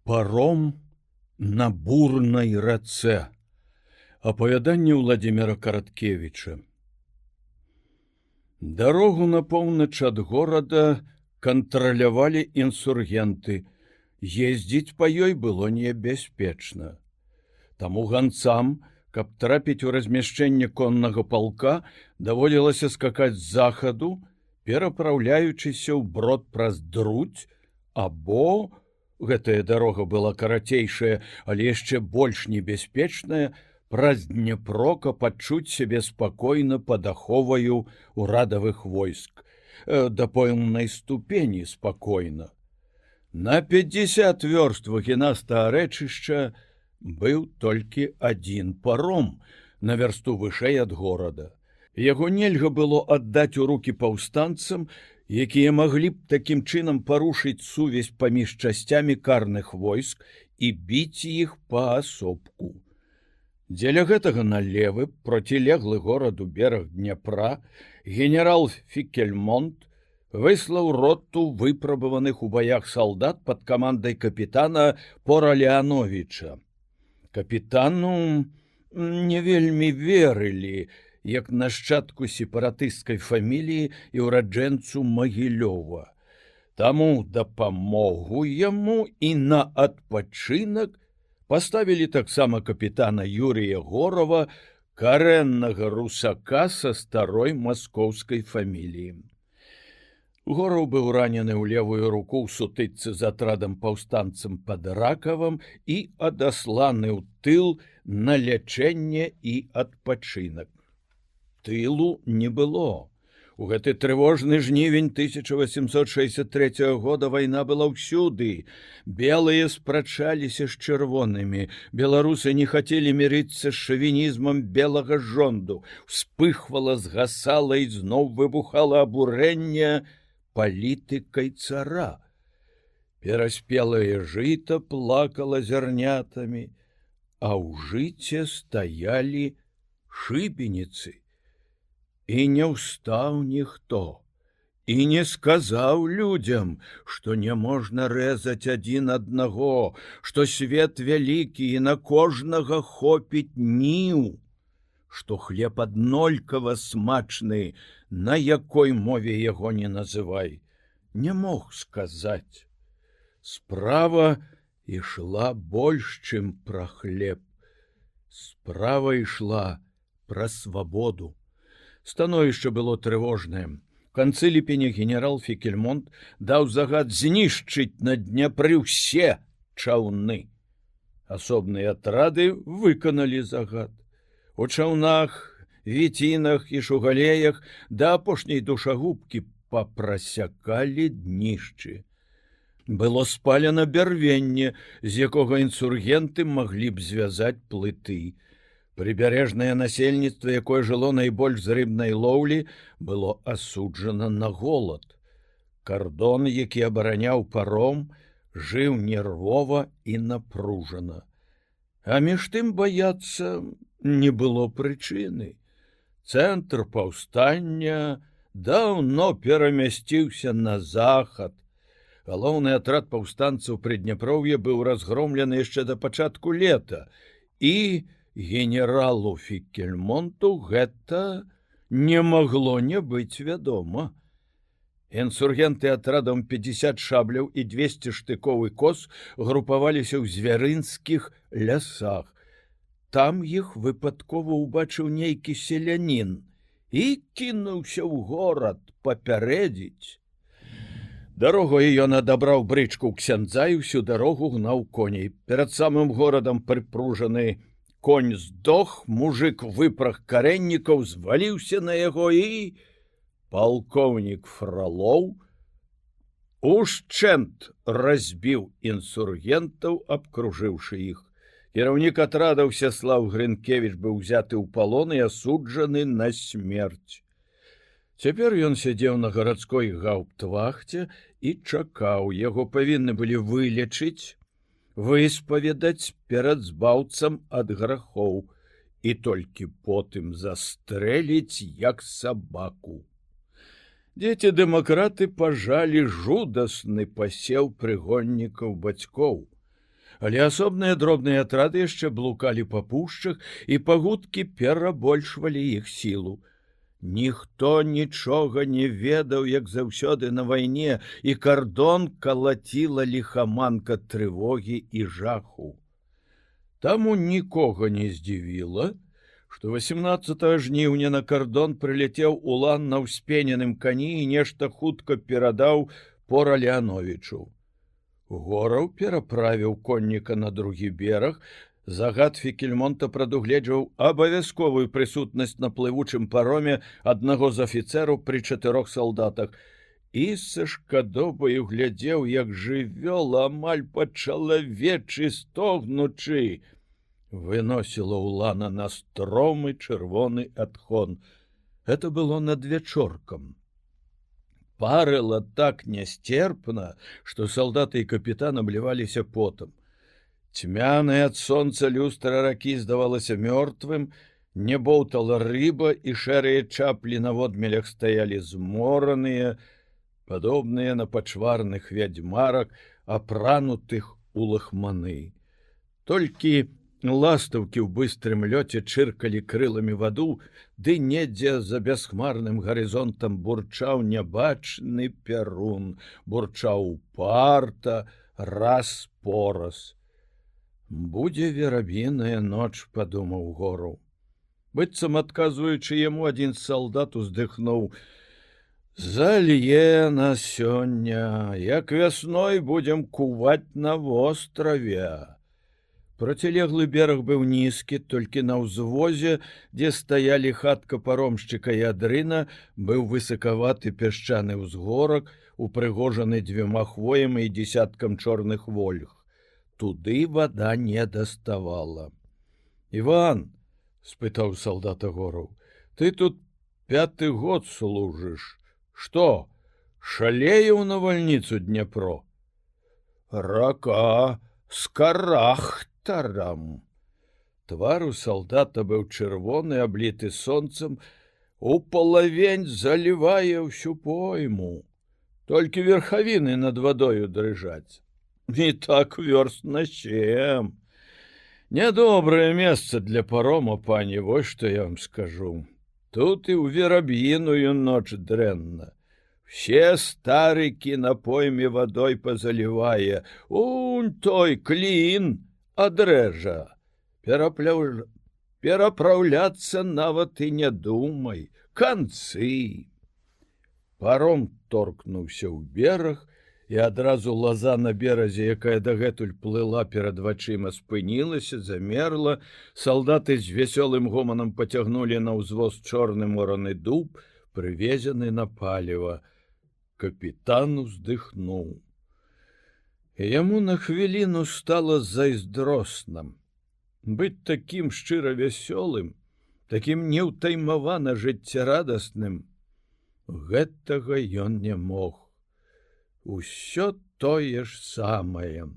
Паром на бурнай рацэ. Апавяданне Владимира Караткевіча. Дарогу на поўнач ад горада кантралявалі інсургенты. Ездзіць па ёй было небяспечна. Таму ганцам, каб трапіць у размяшчэнне коннага палка, даводзілася скакаць з захаду, перапраўляючыся ў брод праз Друдь, або гэтая дарога была карацейшая, але яшчэ больш небяспечная, праз Днепро, каб адчуць сябе спакойна пад аховаю урадавых войск, да пэўнай ступені спакойна. На 50 вёрст вагінастага рэчышча быў толькі адзін паром на вярсту вышэй ад горада. Яго нельга было аддаць у рукі паўстанцам, якія маглі б такім чынам парушыць сувязь паміж часцямі карных войск і біць іх паасобку. Дзеля гэтага на левы, процілеглы гораду бераг Дняпра, генерал Фікельмонт выслаў роту выпрабаваных у баях салдат пад камандай капітана Поралеановіча. Капітану не вельмі верылі, як нашчадку сепаратысцкай фаміліі і ўраджэнцу Магілёва. Таму дапамогу яму і на адпачынак паставілі таксама капітана Юрія Горова, карэннага русака са старой маскоўскай фаміліі. Гораў быў ранены ў левую руку ў сутычцы з атрадам паўстанцам пад Ракавам і адасланы ў тыл на лячэнне і адпачынак. Тылу не было. У гэты трывожны жнівень 1863 года вайна была ўсюды. Белыя спрачаліся з чырвонымі. Беларусы не хацелі мірыцца з шавінізмам белага жонду. Вспыхвала, згасала і зноў выбухала абурэнне палітыкай цара. Пераспелае жыта плакала зярнятамі, а ў жыце стаялі шыбеніцы. І не ўстаў ніхто, і не сказаў людзям, што не можна рэзаць адзін аднаго, што свет вялікі і на кожнага хопіць ніў, што хлеб аднолькава смачны, на якой мове яго не называй, не мог сказаць. Справа ішла больш, чым пра хлеб. Справа ішла пра свабоду. Становішча было трывожнае. В канцы ліпеня генерал Фікельмонт даў загад знішчыць на Дняпры ўсе чаўны. Асобныя атрады выканалі загад. У чаўнах, віцінах і шугалеях да апошняй душагубкі папрасякалі днішчы. Было спалена бярвенне, з якога інсургенты маглі б звязаць плыты. Прыбярэжнае насельніцтва, якое жыло найбольш з рыбнай лоўлі, было асуджана на голад. Кардон, які абараняў паром, жыў нервова і напружана. А між тым баяцца не было прычыны. Цэнтр паўстання даўно перамясціўся на захад. Галоўны атрад паўстанцаў Прыдняпроўя быў разгромлены яшчэ да пачатку лета, і генералу Фікельмонту гэта не магло не быць вядома. Інсургенты атрадам 50 шабляў і 200 штыкоў і кос групаваліся ў звярынскіх лясах. Там іх выпадкова ўбачыў нейкі селянін і кінуўся ў горад папярэдзіць. Дарогою ён адабраў брычку ксяндза і ўсю дарогу гнаў коней. Перад самым горадам прыпружаны конь здох, мужик выпраг карэннікаў, зваліўся на яго і палкоўнік Фролоў ушчэнт разбіў інсургентаў, абкружыўшы іх. Кіраўнік атрада Всеслав Грынкевіч быў узяты ў палон і асуджаны на смерць. Цяпер ён сядзеў на гарадской гауптвахце і чакаў. Яго павінны былі вылечыць, выспаведаць перад збаўцам ад грахоў і толькі потым застрэліць як сабаку. Дзеці-дэмакраты пажалі жудасны пасеў прыгоннікаў бацькоў. Але асобныя дробныя атрады яшчэ блукалі па пушчах і пагуткі перабольшвалі іх сілу. Ніхто нічога не ведаў, як заўсёды на вайне, і кардон калаціла ліхаманка трывогі і жаху. Таму нікога не здзівіла, што 18 жніўня на кардон прыляцеў улан на ўспененым кані і нешта хутка перадаў пора Леановічу. Гораў пераправіў конніка на другі бераг. Загад Фікельмонта прадугледжваў абавязковую прысутнасць на плывучым пароме аднаго з афіцэраў пры 4 салдатах і са шкадобаю глядзеў, як жывёл амаль па-чалавечы стогнучы выносіла улана на стромы чырвоны адхон. Это было надвячоркам. Парыла так нясцерпна, што салдаты і капітан абліваліся потам. Цьмяная ад сонца люстра ракі здавалася мёртвым, не боўтала рыба, і шэрыя чаплі на водмелях стаялі змораныя, падобныя на пачварных вядзьмарак, апранутых у лахманы. Толькі ластаўкі ў быстрым лёце чыркалі крыламі ваду, ды недзе за бясхмарным гарызонтам бурчаў нябачны пярун, бурчаў упарта, раз пораз. «Будзе верабіная ноч», — падумаў Гораў. Быццам адказваючы яму, адзін салдат уздыхнуў: «Залье нас сёння, як вясной будзем куваць на востраве». Процілеглы бераг быў нізкі, толькі на ўзвозе, дзе стаялі хатка паромшчыка і адрына, быў высакаваты пясчаны ўзгорак, упрыгожаны 2 хвоямі і дзесяткам чорных вольг. Туды вада не даставала. «Іван», — спытаў салдата Гораў, — «ты тут 5-й год служыш. Што, шалеяў на вальніцу Дняпро?» «Рака з карахтарам». Твар у салдата быў чырвоны, абліты сонцам, упалавень залівае ўсю пойму. Толькі верхавіны над вадою дрыжаць. І так вёрст на 7. Нядобрае месца для парома, пані, вось што я вам скажу. Тут і ў вераб'іную ноч дрэнна. Все старыкі на пойме вадой пазалівае. Унь той клін адрэжа. Перапраўляцца нават і не думай. Канцы. Паром торкнуўся ў бераг, і адразу лаза на беразе, якая дагэтуль плыла перад вачыма, спынілася, замерла. Салдаты з вясёлым гоманам пацягнулі на ўзвоз чорны мораны дуб, прывезены на паліва. Капітан уздыхнуў. І яму на хвіліну стала зайздросным. Быць такім шчыра вясёлым, такім неўтаймавана жыццярадасным, гэтага ён не мог. Усё тое ж самае.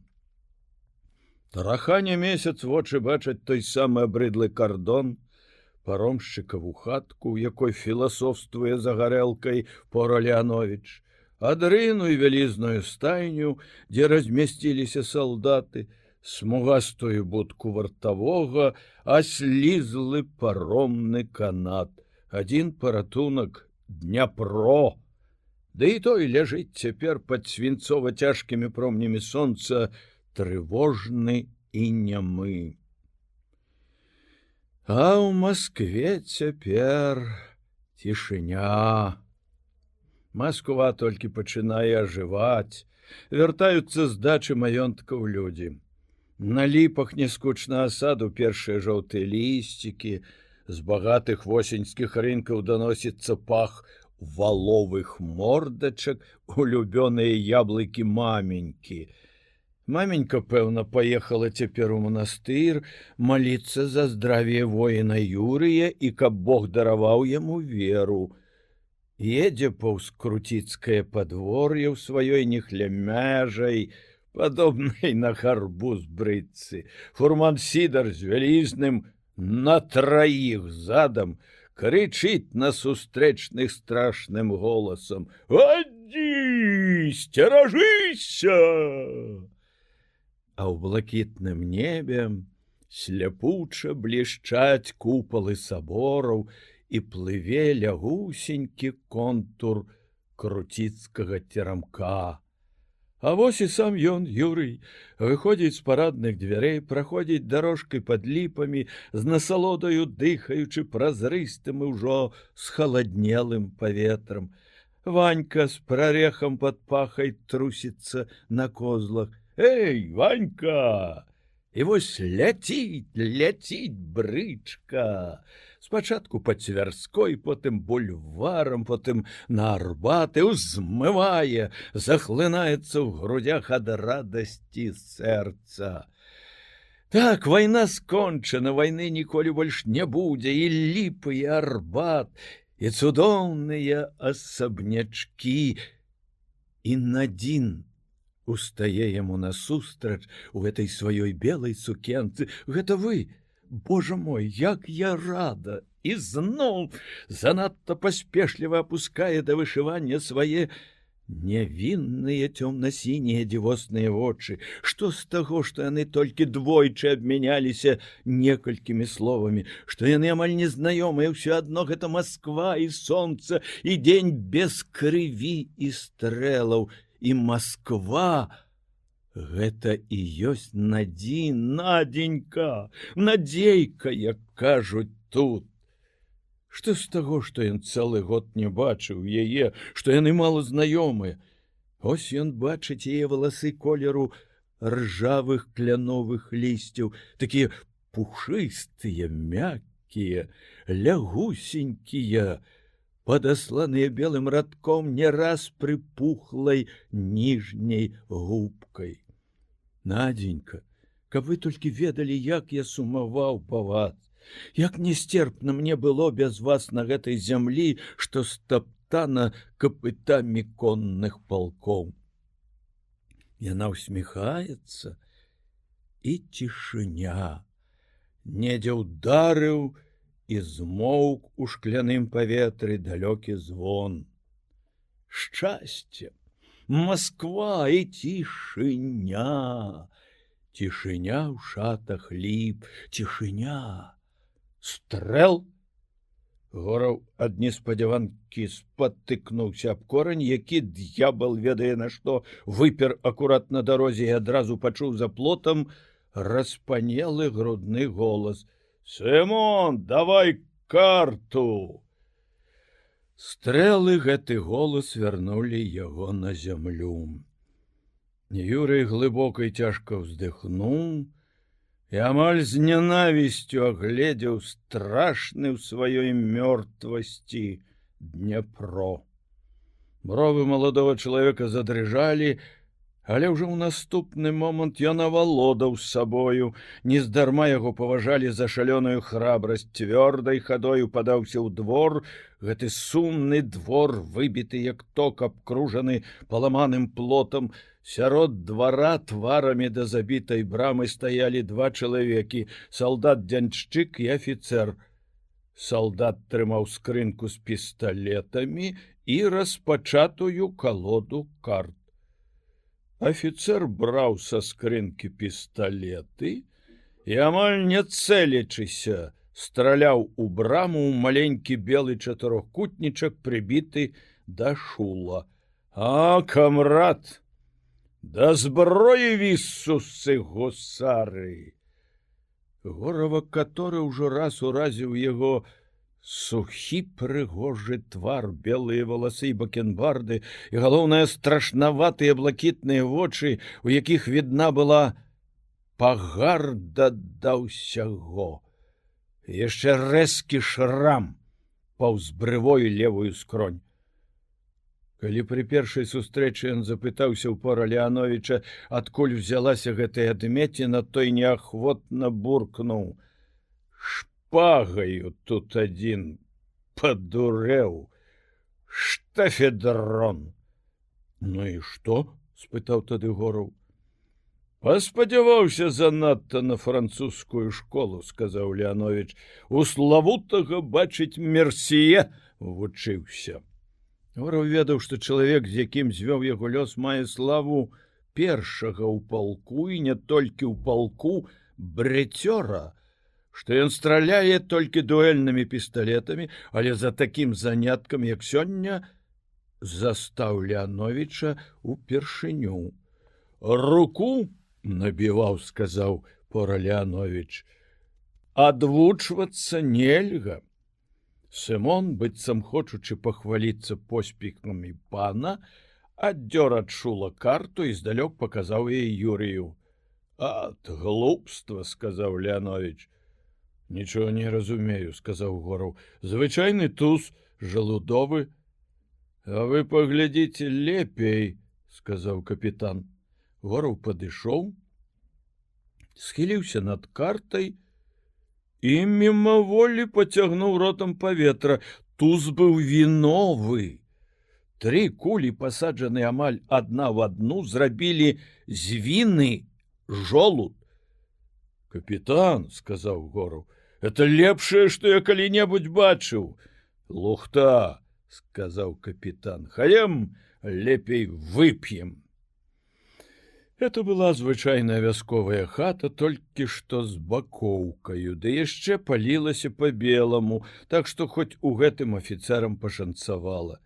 Тарахане месяц вочы бачаць той самы абрыдлы кардон, паромшчыкаву хатку, у якой філасофствуе за гарэлкай пора Леановіч, адрыну і вялізную стайню, дзе размясціліся салдаты, смугастую будку вартавога, аслізлы паромны канат. Адзін паратунак — Дняпро. Да і той ляжыць цяпер пад свінцова-цяжкімі промнямі сонца, трывожны і нямы. А ў Маскве цяпер цішыня. Масква толькі пачынае ажываць, вяртаюцца з дачы маёнткаў людзі. На ліпах няскучна асаду першыя жоўтыя лісцікі, з багатых восеньскіх рынкаў даносіцца пах валовых мордачак, улюбёныя яблыкі маменькі. Маменька, пэўна, паехала цяпер у манастыр маліцца за здравие воіна Юрыя і каб Бог дараваў яму веру. Едзе паўз круціцкае падвор'е ў сваёй нехлямяжай, падобнай на гарбуз брыдцы. Фурман Сідар з вялізным на 3 задам крычыць на сустрэчных страшным голасам: «Адзі, сцеражыся!» а ў блакітным небе сляпуча блішчаць купалы сабораў і плыве лягусенькі контур круціцкага терамка. А вось і сам ён, Юрый, выходзіць з парадных дзвярэй, праходзіць дарожкай пад ліпамі, з насалодаю дыхаючы празрыстым і ўжо схаладнелым паветрам. Ванька з прарехам пад пахай трусіцца на козлах. Эй, Ванька! І вось ляціць брычка. Спачатку па Цвярской, потым бульварам, потым на Арбаты, узмывае, захлынаецца ў грудях ад радасці сэрца. Так, вайна скончана, вайны ніколі больш не будзе, і ліпы, і Арбат, і цудоўныя асабнячкі. І Надзін устае яму насустрач у гэтай сваёй белай сукенцы. Гэта вы? Божа мой, як я рада! І зноў занадта паспешліва апускае да вышывання свае невінныя цёмна-сінія дзівосныя вочы. Што з таго, што яны толькі двойчы абмяняліся некалькімі словамі, што яны амаль незнаёмыя, ўсё адно гэта Масква і сонца, і дзень без крыві і стрэлаў, і Масква — гэта і ёсць Надзін, Надзенька, Надзейка, як кажуць тут. Што з таго, што ён цэлы год не бачыў яе, што яны мала знаёмыя? Ось ён бачыць яе валасы колеру ржавых кляновых лісцяў, такія пушыстыя, мяккія, лягусенькія, падасланыя белым радком не раз прыпухлай ніжняй губкай. Надзенька, каб вы толькі ведалі, як я сумаваў па вас, як нестерпна мне было без вас на гэтай зямлі, што стаптана капытамі конных палкоў. Яна усміхаецца, і цішыня. Недзе ўдарыў і змоўк у шкляным паветры далёкі звон. Шчасце! Москва і цішыня, цішыня ў шатах ліп, цішыня. Стрэл! Гораў ад неспадзяванкі спатыкнуўся аб корань, які д'ябал ведае на што, выпер акурат на дарозе і адразу пачуў за плотам распанелы грудны голас. «Сымон, давай карту!» Стрэлы гэты голас вярнулі яго на зямлю. Юрый глыбока і цяжка ўздыхнуў і амаль з нянавісцю агледзеў страшны ў сваёй мёртвасці Дняпро. Бровы маладога чалавека задрыжалі, але ўжо ў наступны момант ён авалодаў сабою. Нездарма яго паважалі за шалёную храбрасць, цвёрдай хадою падаўся ў двор. Гэты сумны двор, выбіты як ток, абкружаны паламаным плотам. Сярод двара тварамі да забітай брамы стаялі два чалавекі, салдат-дзяншчык і афіцэр. Салдат трымаў скрынку з пісталетамі і распачатую калоду карт. Афіцэр браў са скрынкі пісталеты і, амаль не цэлячыся, страляў у браму ў маленькі белы чатырохкутнічак, прыбіты да шула. «А, камрад, да зброі віссусы гусары!» Горава, каторы ўжо раз уразіў яго сухі прыгожы твар, белыя валасы і бакенбарды, і, галоўнае, страшнаватыя блакітныя вочы, у якіх відна была пагарда да ўсяго. Яшчэ рэзкі шрам паўз брывою левую скронь. Калі пры першай сустрэчы ён запытаўся ў пора Леановіча, адкуль узялася гэтая адметіна, той неахвотна буркнуў: «Шпагаю тут адзін падурэў, штафедрон». «Ну і што?» — спытаў тады Гораў. «Паспадзяваўся занадта на французскую школу», — сказаў Леановіч. «У славутага, бачыць, Мерсье вучыўся». Гораў ведаў, што чалавек, з якім звёў яго лёс, мае славу першага ў палку і не толькі ў палку брыцёра, што ён страляе толькі дуэльнымі пісталетамі, але за такім заняткам, як сёння, застаў Леановіча упершыню. Руку набіваў, сказаў пора Леанович, адвучвацца нельга. Сымон, быццам хочучы пахваліцца поспехамі пана, аддзёр ад шула карту і здалёк паказаў яе Юрію. Ад глупства, сказаў Леанович. Нічого не разумею, сказаў Гораў. Звычайны туз жалудовы. А вы паглядзіце лепей, сказаў капітан. Гораў падышоў, схіліўся над картай і мімаволі пацягнуў ротам паветра. Туз быў віновы. 3 кулі, пасаджаныя амаль адна в адну, зрабілі з віны жолуд. Капітан, сказаў Гораў, это лепшае, што я калі-небудзь бачыў. Лухта, сказаў капітан, хаем лепей вып'ем. Это была звычайная вясковая хата, толькі што з бакоўкаю, ды яшчэ палілася па-беламу, так што хоць у гэтым афіцэрам пашанцавала.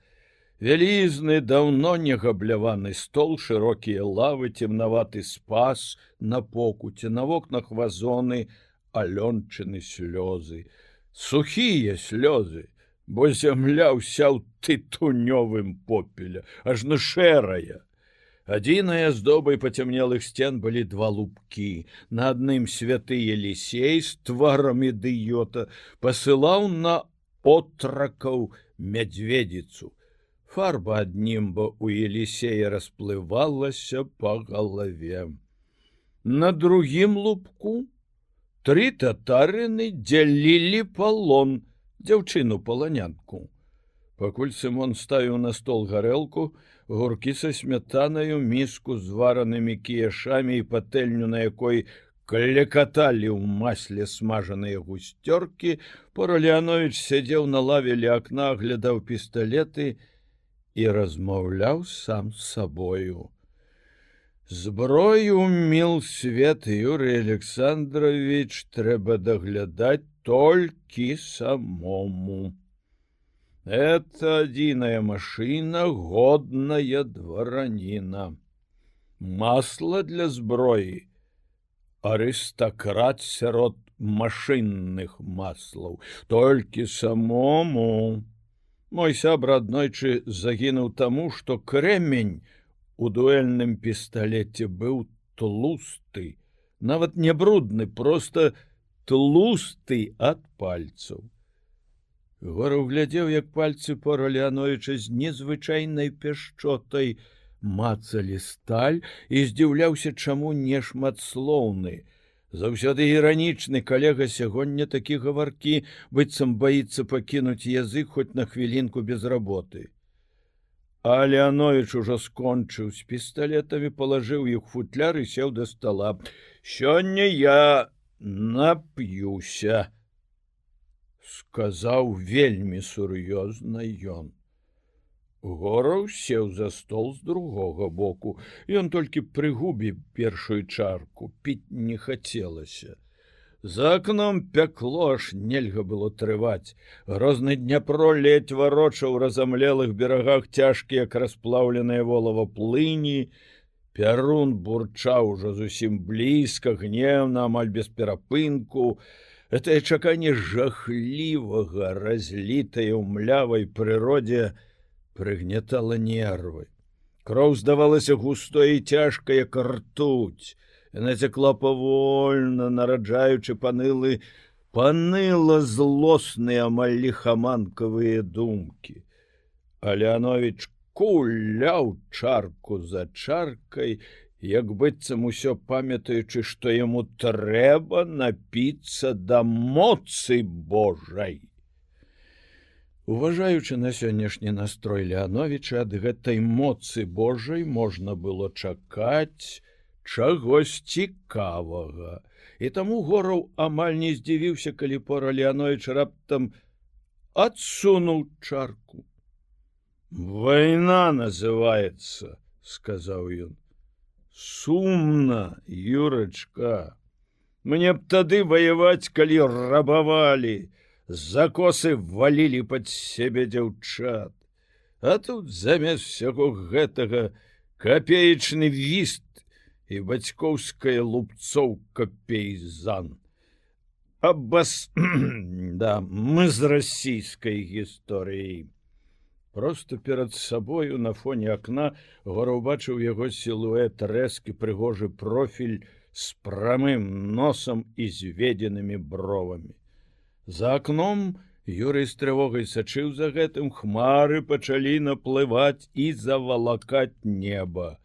Вялізны, даўно не габляваны стол, шырокія лавы, цемнаваты спас на покуце, на вокнах вазоны, Алёнчыны слёзы. Сухія слёзы, бо зямля ўся ў тытунёвым попеля, ажно шэрая. Адзінай аздобай пацямнелых сцен былі 2 лупкі. На адным святы Елісей з тварам ідыёта пасылаў на отракаў мядзведзіцу. Фарба ад німба у Елісея расплывалася па галаве. На другім лупку 3 татарыны дзялілі палон, дзяўчыну-паланянку. Пакуль Сымон ставіў на стол гарэлку, гуркі са смятанаю, міску з варанымі кіяшамі і патэльню, на якой клекаталі ў масле смажаныя гусцёркі, пора Леанович сядзеў на лаве ля акна, глядаў пісталеты і размаўляў сам з сабою. Зброю міл свет, Юрий Александрович, трэба даглядаць толькі самому. Это адзіная машина, годная двараніна. Масло для зброі. Арыстакрат сярод машынных маслаў. Толькі самому. Мой сябра аднойчы загінуў таму, што крэмень у дуэльным пісталеце быў тлусты. Нават не брудны, проста тлусты ад пальцаў. Гораў глядзеў, як пальцы пора Леановича з незвычайнай пяшчотай мацалі сталь і здзіўляўся, чаму не шматслоўны. Заўсёды іранічны калега сягоння такі гаваркі, быццам баіцца пакінуць язык хоць на хвілінку без работы. А Леанович ужо скончыў з пісталетамі, палажыў іх футляр і сеў да стола. Сёння я нап'юся, сказаў вельмі сур'ёзна ён. Гораў сеў за стол з другога боку. Ён толькі прыгубіў першую чарку, піць не хацелася. За акном пякло, аж нельга было трываць. Грозны Дняпро ледзь варочаў у разамлелых берагах цяжкія, як расплаўленыя волава плыні. Пярун бурчаў ужо зусім блізка, гневна, амаль без перапынку. Гэтае чаканне жахлівага, разлітае ў млявай прыродзе, прыгнятала нервы. Кроў здавалася густой і цяжкай, як ртуць. Яна цякла павольна, нараджаючы паныла злосныя, амаль ліхаманкавыя думкі. А Леанович куляў чарку за чаркай, як быццам усё памятаючы, што яму трэба напіцца да моцы Божай. Уважаючы на сённяшні настрой Леановича, ад гэтай моцы Божай можна было чакаць чагось цікавага. І таму Гораў амаль не здзівіўся, калі пора Леанович раптам адсунуў чарку. «Вайна называется», — сказаў ён. Сумна, Юрачка. Мне б тады ваяваць, калі рабавалі, закосы валілі пад сябе дзяўчат. А тут замест всяго гэтага капеечны віст і бацькоўская лупцоўка пейзан. Да, мы з расійскай гісторыяй. Просто перад сабою на фоне акна Гора ўбачыў яго сілуэт, рэзкі прыгожы профіль з прамым носам і зведзенымі бровамі. За акном Юрый з трывогай сачыў за гэтым, хмары пачалі наплываць і завалакаць неба.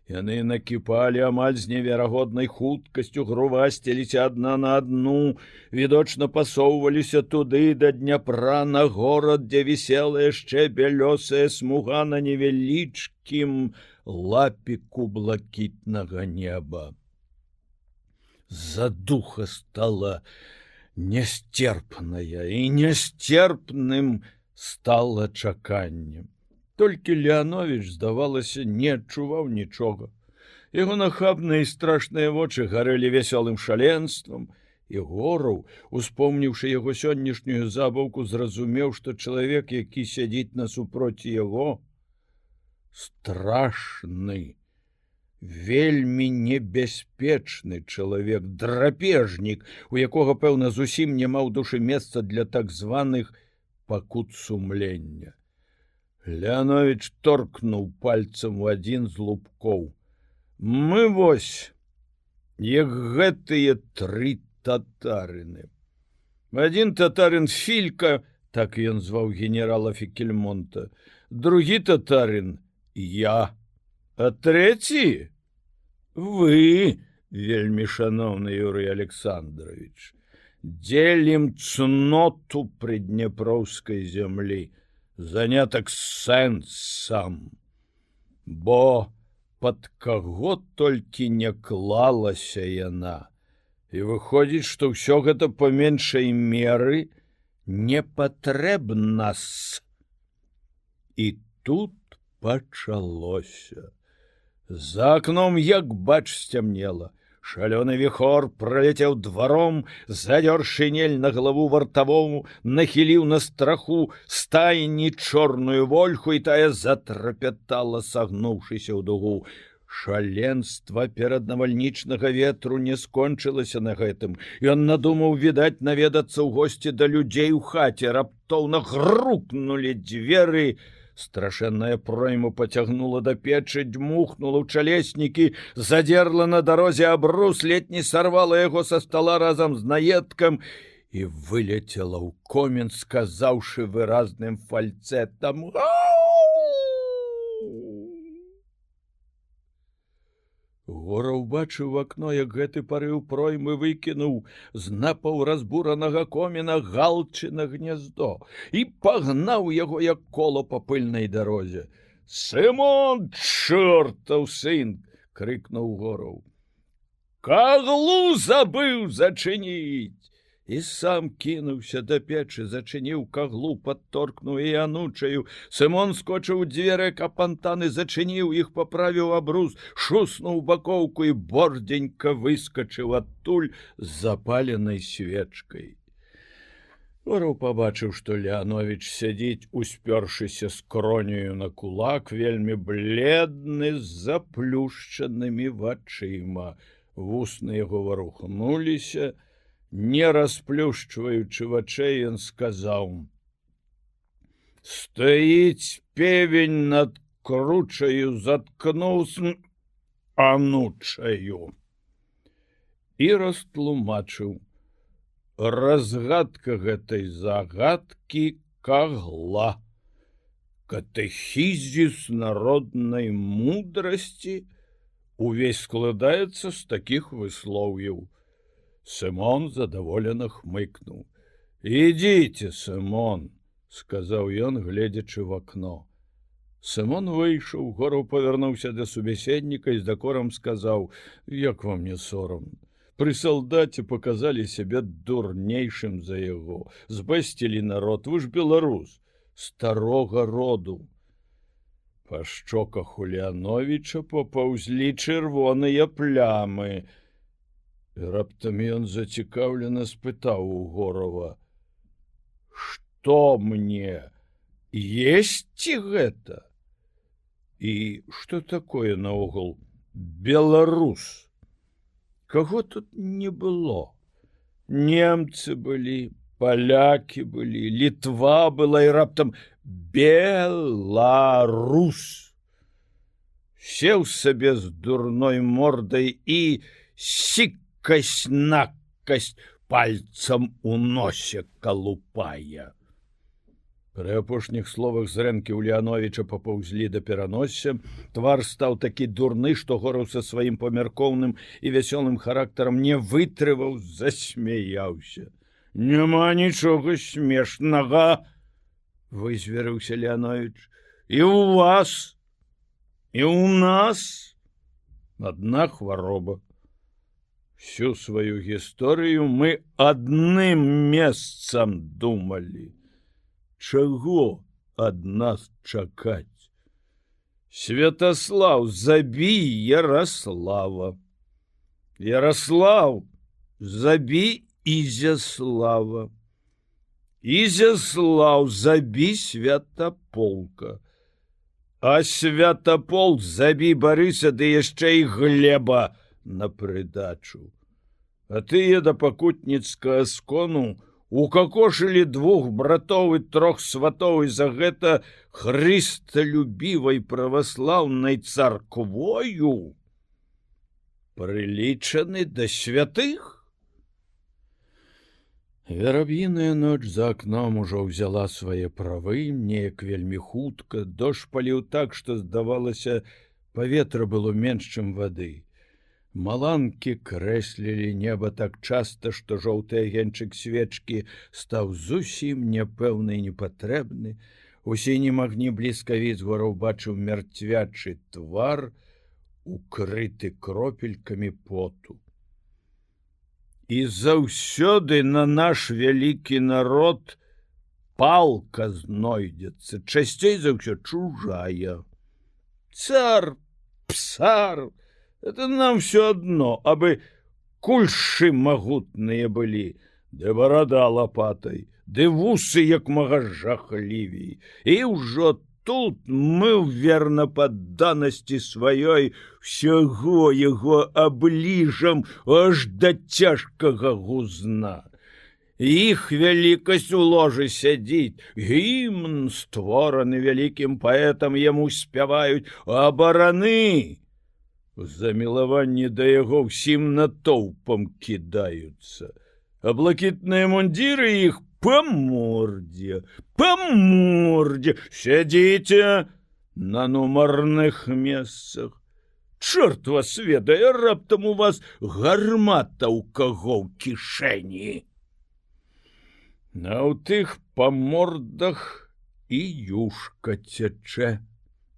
Яны накіпалі амаль з неверагоднай хуткасцю, грувасціліся адна на адну, відочна пасоўваліся туды да Дняпра на горад, дзе вісела яшчэ бялёсая смуга на невялічкім лапіку блакітнага неба. Задуха стала нясцерпная, і нясцерпным стала чаканнем. Толькі Леанович, здавалася, не адчуваў нічога. Яго нахабныя і страшныя вочы гарэлі вясёлым шаленствам, і Гораў, успомніўшы яго сённяшнюю забаўку, зразумеў, што чалавек, які сядзіць насупроці яго, страшны, вельмі небяспечны чалавек, драпежнік, у якога, пэўна, зусім няма ў душы месца для так званых пакут сумлення. Леанович торкнуў пальцам у адзін з лупкоў. Мы вось, як гэтыя тры татарыны. Адзін татарын Филька, так ён зваў генерала Фікельмонта, другі татарын я, а трэці вы, вельмі шаноўны Юрый Александрович, дзелім цноту прыдняпроўскай зямлі, занятак сэнсам, бо пад каго толькі не клалася яна. І выходзіць, што ўсё гэта па меншай меры не патрэбна. І тут пачалося. За акном, як бач, сцямнела. Шалёны віхор праляцеў дваром, задёр шинель на галаву вартавому, нахіліў на страху стайні чорную вольху, і тая затрапятала, сагнуўшыся ў дугу. Шаленства пераднавальнічнага ветру не скончылася на гэтым. Ён надумаў, відаць, наведацца ў госці да людзей у хаце. Раптоўна грукнулі дзверы. Страшэнная пройма поцягнула да печы, дмухнула ў чалеснікі, задерла на дарозе абрус, ледь не сарвала яго са стола разам з наедкам і вылецела ў комін, сказаўшы выразным фальцэтам: Гора ўбачыў в акно, як гэты парыў проймы выкінуў з напаўразбуранага коміна галчына гняздо і пагнаў яго, як кола па пыльнай дарозе. «Сымон, чортаў сын!» — крыкнуў Гораў. «Каглу забыў зачыніць!» І сам кінуўся да печы, зачыніў каглу, падторкнуў і анучаю. Сымон скочыў у дзверы капантаны, зачыніў іх, паправіў абрус, шуснуў бакоўку і бордзенька выскачыў адтуль з запаленай свечкай. Гораў пабачыў, што Леанович сядзіць, успёршыся скронею на кулак, вельмі бледны, з заплюшчанымі вачыма. Вусны яго варухнуліся. Не расплюшчваючы вачэй, ён сказаў: «Стаіць певень над кручаю, заткнуўся анучаю». І растлумачыў: разгадка гэтай загадкі кагла. Катэхізіс народнай мудрасці увесь складаецца з такіх выслоўяў. Сымон задаволена хмыкнуў. «Ідзіце, Сымон», — сказаў ён, гледзячы в акно. Сымон выйшаў, Гораў павярнуўся да субяседніка і з дакорам сказаў: «Як вам не сорамна? Пры салдаце паказалі сябе дурнейшым за яго. Збасцілі народ, вы ж беларус, старога роду». Па шчоках Уляновіча папаўзлі чырвоныя плямы. Раптам ён зацікаўлена спытаў у Горава: «Што мне? Есці гэта? І што такое наогул беларус? Каго тут не было? Немцы былі, палякі былі, Літва была, і раптам беларус. Сеў сабе з дурной мордай і сікасць-накасць пальцам у носе калупае. Пры апошніх словах зрэнкі Уляновіча папаўзлі да пераносся. Твар стаў такі дурны, што Гораў са сваім памяркоўным і вясёлым характарам не вытрываў, засмяяўся. «Няма нічога смешнага», — вызверыўся Леановіч. «І ў вас, і ў нас адна хвароба. Всю сваю гісторыю мы адным месцам думалі. Чаго ад нас чакаць? Святаслаў, забі Ярослава. Ярослаў, забі Ізяслава. Ізяслаў, забі Святаполка. А Святапол, забі Барыса, ды яшчэ і Глеба на прыдачу. А тыя да пакутніцкага скону укакошылі 2 братоў і 3 сватоў, і за гэта хрысталюбівай праваслаўнай царквою прылічаны да святых. Вераб'іная ноч за акном ужо ўзяла свае правы, неяк вельмі хутка, дождж паліў так, што, здавалася, паветра было менш, чым вады. Маланкі крэслілі неба так часта, што жоўты агеньчык свечкі стаў зусім няпэўны і непатрэбны. У сінім агні бліскавіц Гораў бачыў мярцвячы твар, укрыты кропелькамі поту. І заўсёды на наш вялікі народ палка знойдзецца, часцей за ўсё чужая. Цар, псар, это нам все адно, абы кульшы магутныя былі, ды барада лапатай, ды вусы як мага жахлівей. І ўжо тут мы ў вернападданасці сваёй всяго яго абліжам аж да цяжкага гузна. Іх вялікасць у ложы сядзіць, гімн, створаны вялікім паэтам, яму спяваюць, а бараны у замілаванні да яго ўсім натоўпам кідаюцца, а блакітныя мундзіры іх па мордзе, сядзіце на нумарных месцах. Чорт вас ведае, раптам у вас гармата ў каго ў кішэні. А ў тых па мордах і юшка цячэ,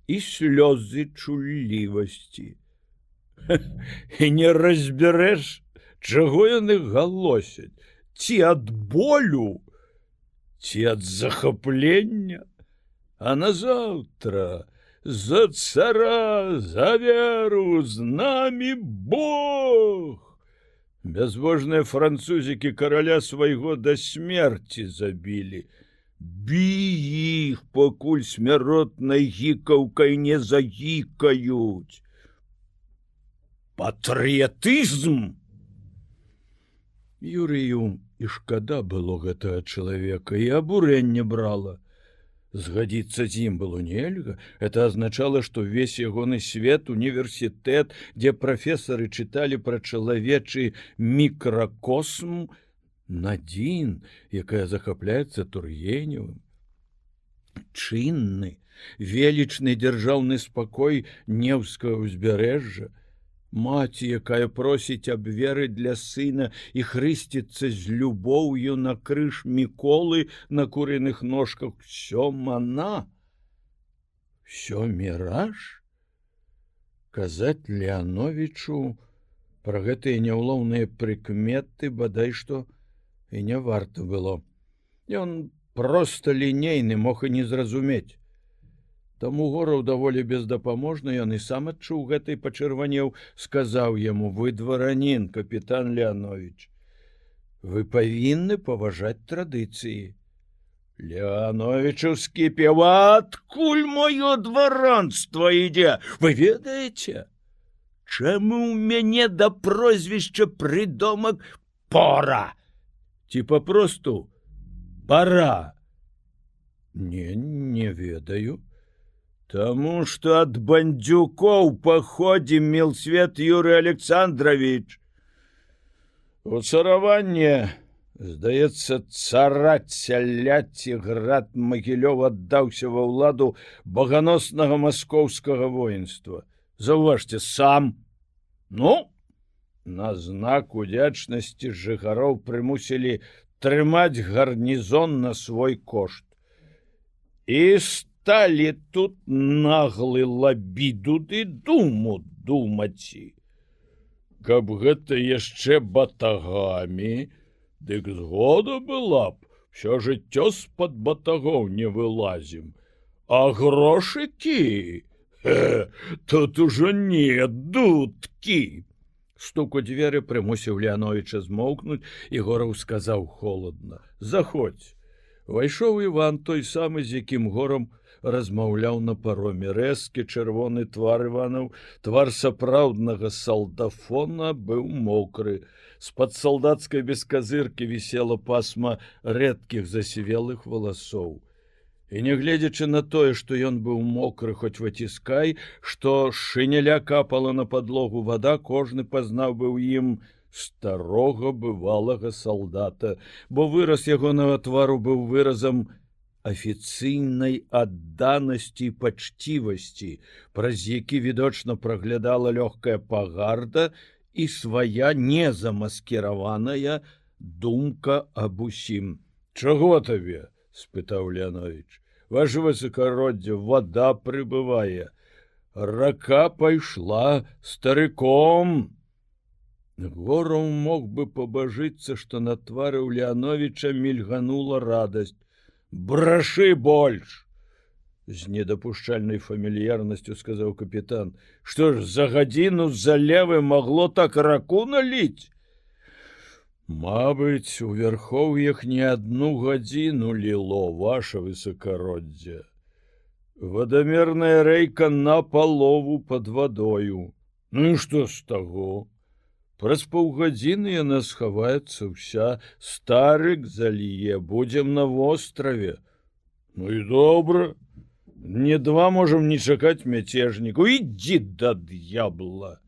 і слёзы чуллівасці. І не разбярэш, чаго яны галосяць, ці ад болю, ці ад захаплення. А назаўтра за цара, за веру, з намі Бог. Бязвожныя французікі караля свайго да смерці забілі. Бі іх, пакуль смяротнай гікаўкай не загікаюць. Патрыятызм! Юрыю і шкада было гэтага чалавека, і абурэнне брала. Згадзіцца з ім было нельга. Это азначала, што ўвесь ягоны свет, універсітэт, дзе прафесары чыталі пра чалавечы мікракосм, Надзін, якая захапляецца Тургеневым. Чынны, велічны дзяржаўны спакой Неўскага ўзбярэжжа, маці, якая просіць аб веры для сына і хрысціцца з любоўю на крыж Міколы на курыных ножках, всё мана, всё міраж. Казаць Леановічу пра гэтыя няўлоўныя прыкметы бадай што і не варта было. Ён проста лінейны, мог і не зразумець. Таму Гораў даволі бездапаможна, ён і сам адчуў гэта і пачырванеў, сказаў яму: «Вы дваранін, капітан Леанович. Вы павінны паважаць традыцыі». Леанович ускіпеў: «Адкуль маё дваранства ідзе? Вы ведаеце, чаму ў мяне да прозвішча прыдомак Пора? Ці папросту Пара?» Не ведаю. Таму што ад бандзюкоў паходзім, Мілсвет Юрый Александрович. У цараванне, здаецца, цараць сяляці град Магілёў аддаўся ва ўладу баганоснага маскоўскага воінства. Заўважце, сам. Ну, на знак удзячнасці жыхароў прымусілі трымаць гарнізон на свой кошт. І сталі тут наглы лабідуды думу думаці. Каб гэта яшчэ батагамі, дык згода была б, всё жыццё з-пад батагоў не вылазім. А грошыкі? Тут ужо не дудкі. Стук у дзверы прымусіў Леановича змоўкнуць, і Гораў сказаў холадна: «Заходзь». Вайшоў Іван, той самы, з якім Горам размаўляў на пароме. Рэзкі чырвоны твар Іванаў, твар сапраўднага салдафона, быў мокры. З-пад салдацкай бесказыркі вісела пасма рэдкіх засівелых валасоў. І нягледзячы на тое, што ён быў мокры хоць выціскай, што шыняля капала на падлогу вада, кожны пазнаў быў ім старога бывалага салдата, бо выраз ягонага твару быў выразам афіцыйнай адданасці і пачцівасці, праз які відочна праглядала лёгкая пагарда і свая незамаскіраваная думка аб усім. «Чаго табе?» – спытаў Леанович. «Ваше высокороддзе, вода прыбывае. Рака пайшла старыком». Гораў мог бы пабажыцца, што на твары ў Леановича мільганула радасць. «Брашы больш!» З недапушчальнай фамільярнасцю сказаў капітан. «Што ж, за гадзіну залевы магло так раку наліць?» «Мабыць, у вярхоўях не адну гадзіну ліло, ваше высокороддзе. Вадамерная рэйка напалову пад вадою. Ну і што з таго? Праз паўгадзіны яна схаваецца ўся, старык заліе, будзем на востраве. Ну і добра, не два можам не чакаць мяцежніку, ідзі да д'ябла».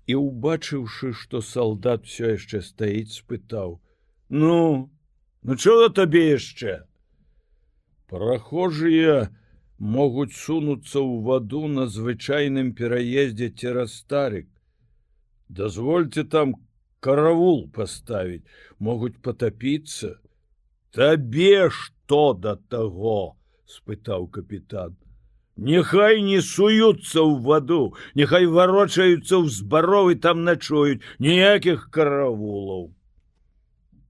І, убачыўшы, што салдат все яшчэ стаіць, спытаў: «Ну чого табе яшчэ?» «Прахожыя могуць сунуцца ў ваду на звычайным пераездзе цераз Старык. Дазвольце там каравул паставіць, могуць патапіцца». «Табе што да таго?» – спытаў капітан. «Няхай не суюцца ў ваду, няхай варочаюцца ў збаровы, там начуюць, ніякіх каравулаў».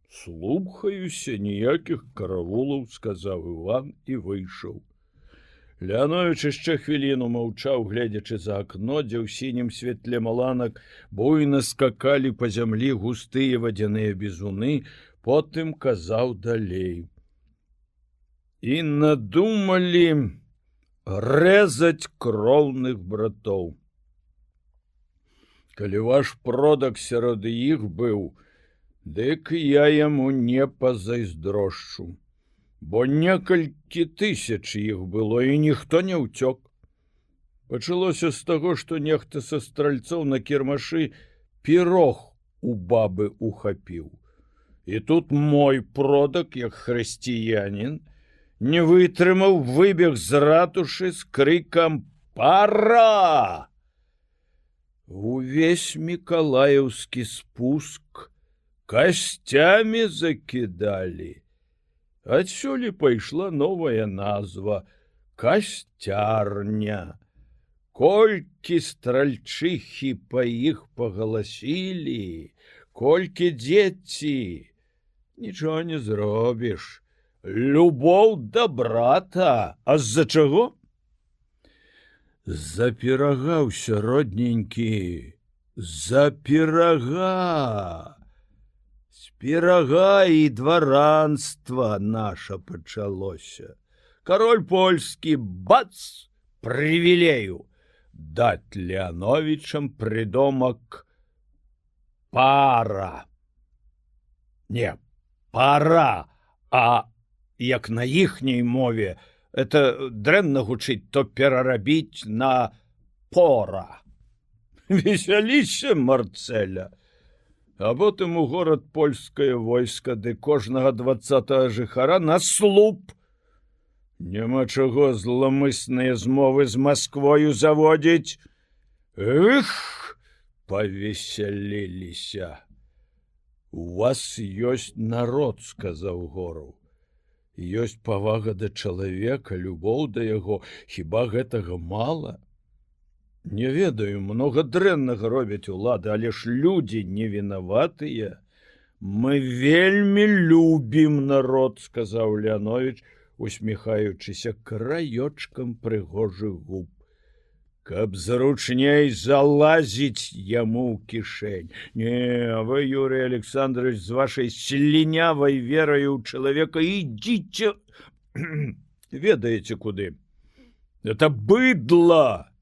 «Слухаюся, ніякіх каравулаў», – сказаў Іван і выйшаў. Леанович яшчэ хвіліну маўчаў, гледзячы за акно, дзе ў сінім святле маланак буйна скакалі па зямлі густыя вадзяныя бізуны, потым казаў далей: «І надумалі рэзаць кроўных братоў. Калі ваш продак сярод іх быў, дык я яму не пазайздрошчу, бо некалькі тысяч іх было, і ніхто не ўцёк. Пачалося з таго, што нехта са стральцоў на кірмашы пірог у бабы ухапіў. І тут мой продак, як хрысціянін, не вытрымаў, выбег з ратушы з крыкам «Пара!». Увесь мікалаеўскі спуск касцямі закідалі. Адсюль пайшла новая назва – касцярня. Колькі стральчыхі па іх пагаласілі, колькі дзеці, нічого не зробіш. Любоў да брата. А з-за чаго? За пірага ўсё, родненькі, за пірага. З пірага і дваранства наша пачалося. Кароль польскі, бац, прывілею даць Леановичам прыдомак пара. Не, пара, а як на іхняй мове это дрэнна гучыць, то перарабіць на пора. Весяліся, Марцэля. А потым у горад польскае войска, ды кожнага 20-го жыхара на слуп. Няма чаго зламысныя змовы з Масквою заводзіць. Эх, павесяліліся. У вас ёсць народ, сказаў Гораў. Ёсць павага да чалавека, любоў да яго, хіба гэтага мала? Не ведаю, многа дрэннага робяць улады, але ж людзі не вінаватыя. Мы вельмі любім народ, сказаў Леанович, усміхаючыся краёчкам прыгожых губ. Каб зручней залазіць яму ў кішэнь. Не, вы, Юрий Александрович, з вашай слінявай вераю ў чалавека ідзіце, ведаеце куды. Это быдла.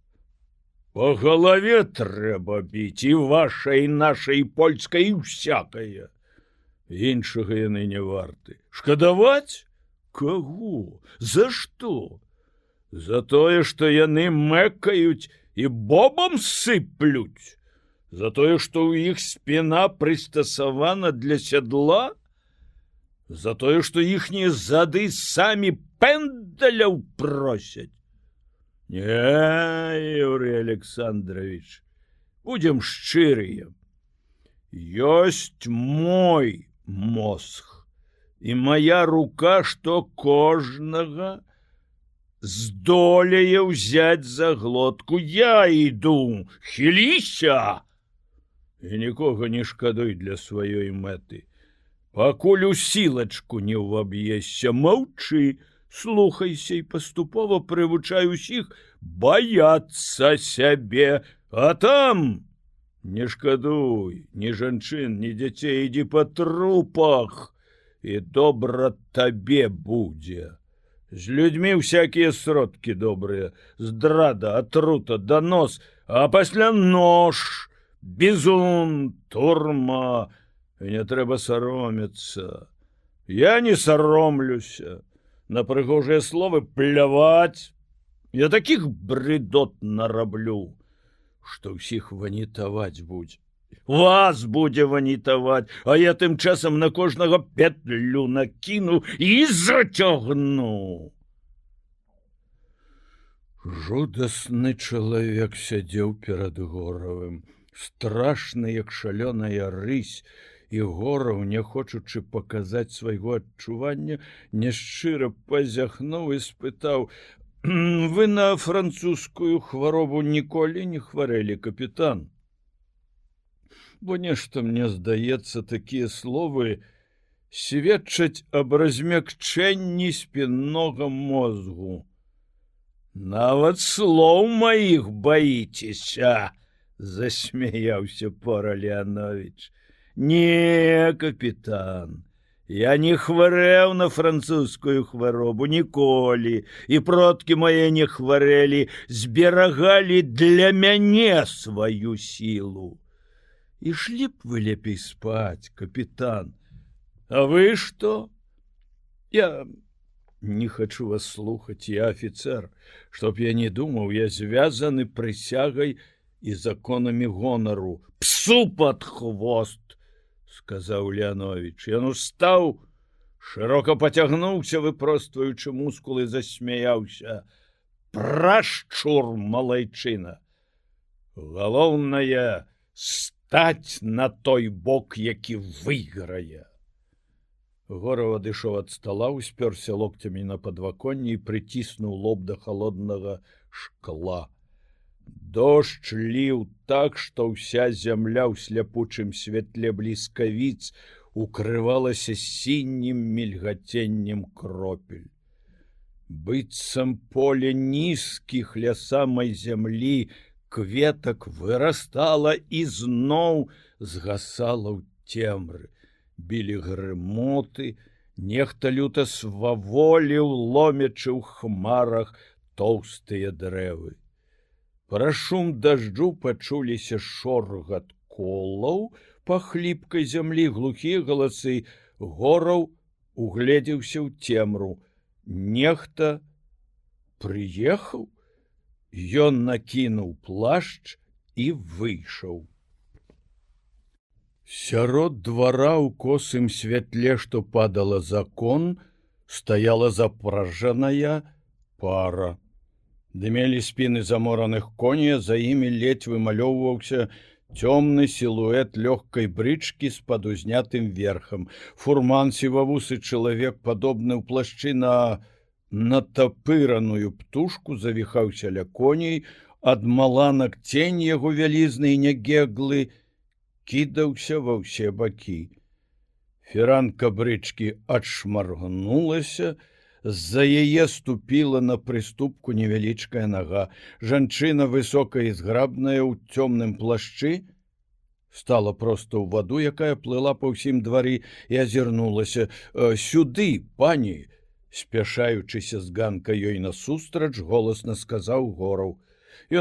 По галаве трэба біць, і вашай, і нашай, і польскай, і всякае. Іншага яны не варты. Шкадаваць? Каго? За што? За тое, што яны мэкаюць і бобам сыплюць, за тое, што ў іх спіна прыстасавана для сядла, за тое, што іхнія зады самі пэндаляў просяць. Не, Юрий Александрович, будем шчырыя. Ёсць мой мозг, і моя рука, што кожнага здолее ўзяць за глотку. Я іду, хіліся! І нікога не шкадуй для сваёй мэты. Пакуль у сілачку не ўваб'ешся, маўчы, слухайся і паступова прывучай усіх баяцца сябе, а там не шкадуй ні жанчын, ні дзяцей, ідзі па трупах, і добра табе будзе. З людьми всякие сродки добрые, здрада, отрута, донос, а пасля нож, бізун, турма. І не трэба саромецца. Я не саромлюся. На прыгожыя словы пляваць. Я таких брыдот нараблю, што ўсіх ванітаваць будзе. Вас будзе ванітаваць, а я тым часам на кожнага петлю накіну і зацягну. Жудасны чалавек сядзеў перад Горавым, страшны, як шалёная рысь, і Гораў, не хочучы паказаць свайго адчування, няшчыра пазяхнуў і спытаў: «Вы на французскую хваробу ніколі не хварэлі, капітан?» Бо нешта, мне здаецца, такія словы сведчаць аб размякчэнні спіннога мозгу. Нават слоў маіх баіцеся, засмяяўся пора Леанович. Не, капітан, я не хварэў на французскую хваробу ніколі, і продкі мае не хварэлі, зберагалі для мяне сваю сілу. Ішлі б вы лепей спаць, капітан. А вы што? Я не хочу вас слухаць, я афіцер. Чтоб я не думаў, я звязаны прысягай і законамі гонару. Псу под хвост, сказаў Леанович. Ён устаў, шырока пацягнуўся, выпростваючы мускулы, засмяяўся. Прашчур, малайчына. Галоўнае стаць на той бок, які выйграе. Гораў адышоў ад стала, успёрся локтямі на падваконне і прыціснуў лоб да халоднага шкла. Дождж ліў так, што ўся зямля ў сляпучым святле бліскавіц укрывалася сінім мільгаценнем кропель. Быццам поле нізкіх ля самай зямлі кветак вырастала і зноў згасала ў цемры. Білі грымоты, нехта люта сваволіў, ломячы ў хмарах тоўстыя дрэвы. Пра шум дажджу пачуліся шоргат колаў па хліпкай зямлі, глухія галасы. Гораў угледзеўся ў цемру. Нехта прыехаў. Ён накінуў плашч і выйшаў. Сярод двара ў косым святле, што падала за кон, стаяла запражаная пара. Дымелі спіны замораных коней, за імі ледзь вымалёўваўся цёмны сілуэт лёгкай брычкі з падузнятым верхам. Фурман, сівавусы чалавек, падобны ў плашчы на натапыраную птушку, завіхаўся ля коней, ад маланак цень яго вялізны і нягеглы кідаўся ва ўсе бакі. Фіранка брычкі адшмаргнулася, з-за яе ступіла на прыступку невялічкая нага. Жанчына, высокая і зграбная ў цёмным плашчы, стала проста ў ваду, якая плыла па ўсім двары, і азірнулася. «Сюды, пані!» Спяшаючыся з ганка ёй насустрач, голасна сказаў Гораў.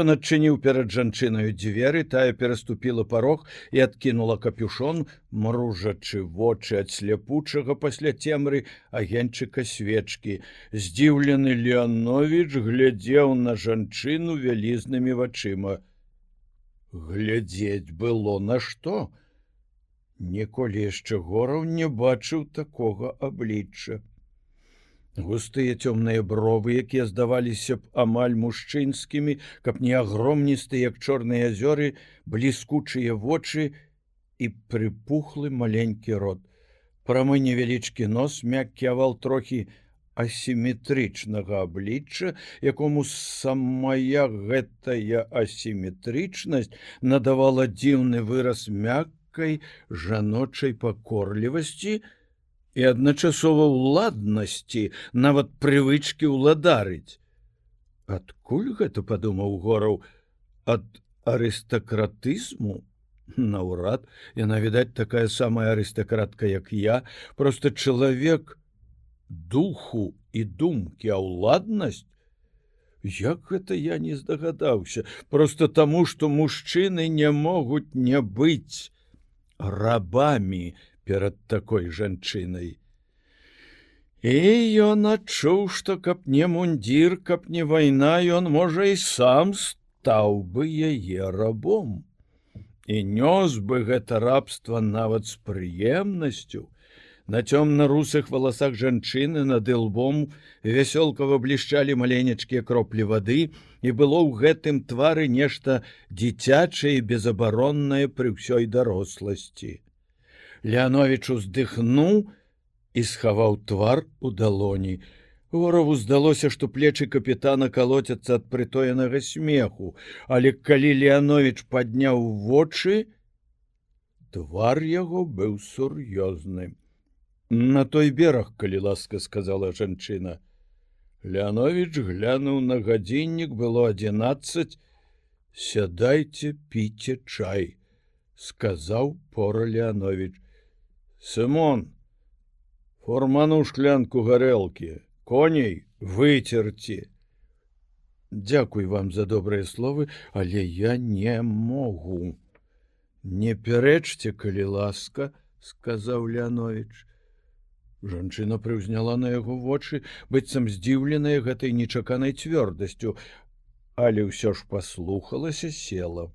Ён адчыніў перад жанчынаю дзверы, тая пераступіла парог і адкінула капюшон, мружачы вочы ад сляпучага пасля цемры агеньчыка свечкі. Здзіўлены Леановіч глядзеў на жанчыну вялізнымі вачыма. Глядзець было на што. Ніколі яшчэ Гораў не бачыў такога аблічча. Густыя цёмныя бровы, якія здаваліся б амаль мужчынскімі, каб не агромністыя, як чорныя азёры, бліскучыя вочы і прыпухлы маленькі рот. Прамы невялічкі нос, мяккі авал трохі асіметрычнага аблічча, якому самая гэтая асіметрычнасць надавала дзіўны выраз мяккай жаночай пакорлівасці і адначасова ўладнасці, нават прывычкі ўладарыць. Адкуль гэта, падумаў Гораў, ад арыстакратызму? Наўрад, яна, відаць, такая самая арыстакратка, як я, проста чалавек духу і думкі, а ўладнасць? Як гэта я не здагадаўся? Проста таму, што мужчыны не могуць не быць рабамі перад такой жанчынай. І ён адчуў, што каб не мундзір, каб не вайна, ён, можа, і сам стаў бы яе рабом. І нёс бы гэта рабства нават з прыемнасцю. На цёмна-русых валасах жанчыны над ілбом вясёлкава блішчалі маленечкія кроплі вады, і было ў гэтым твары нешта дзіцячае і безабароннае пры ўсёй даросласці. Леановіч уздыхнуў і схаваў твар у далоні. Гораву здалося, што плечы капітана калоцяцца ад прытоенага смеху, але калі Леановіч падняў вочы, твар яго быў сур'ёзны. На той бераг, калі ласка, сказала жанчына. Леановіч глянуў на гадзіннік, было 11. Сядайце, піце чай, сказаў пора Леановіч. Сымон, фурману шклянку гарэлкі, коней выцерці. Дзякуй вам за добрыя словы, але я не могу. Не пярэчце, калі ласка, сказаў Леановіч. Жанчына прыўзняла на яго вочы, быццам здзіўленая гэтай нечаканай цвёрдасцю, але ўсё ж паслухалася, села.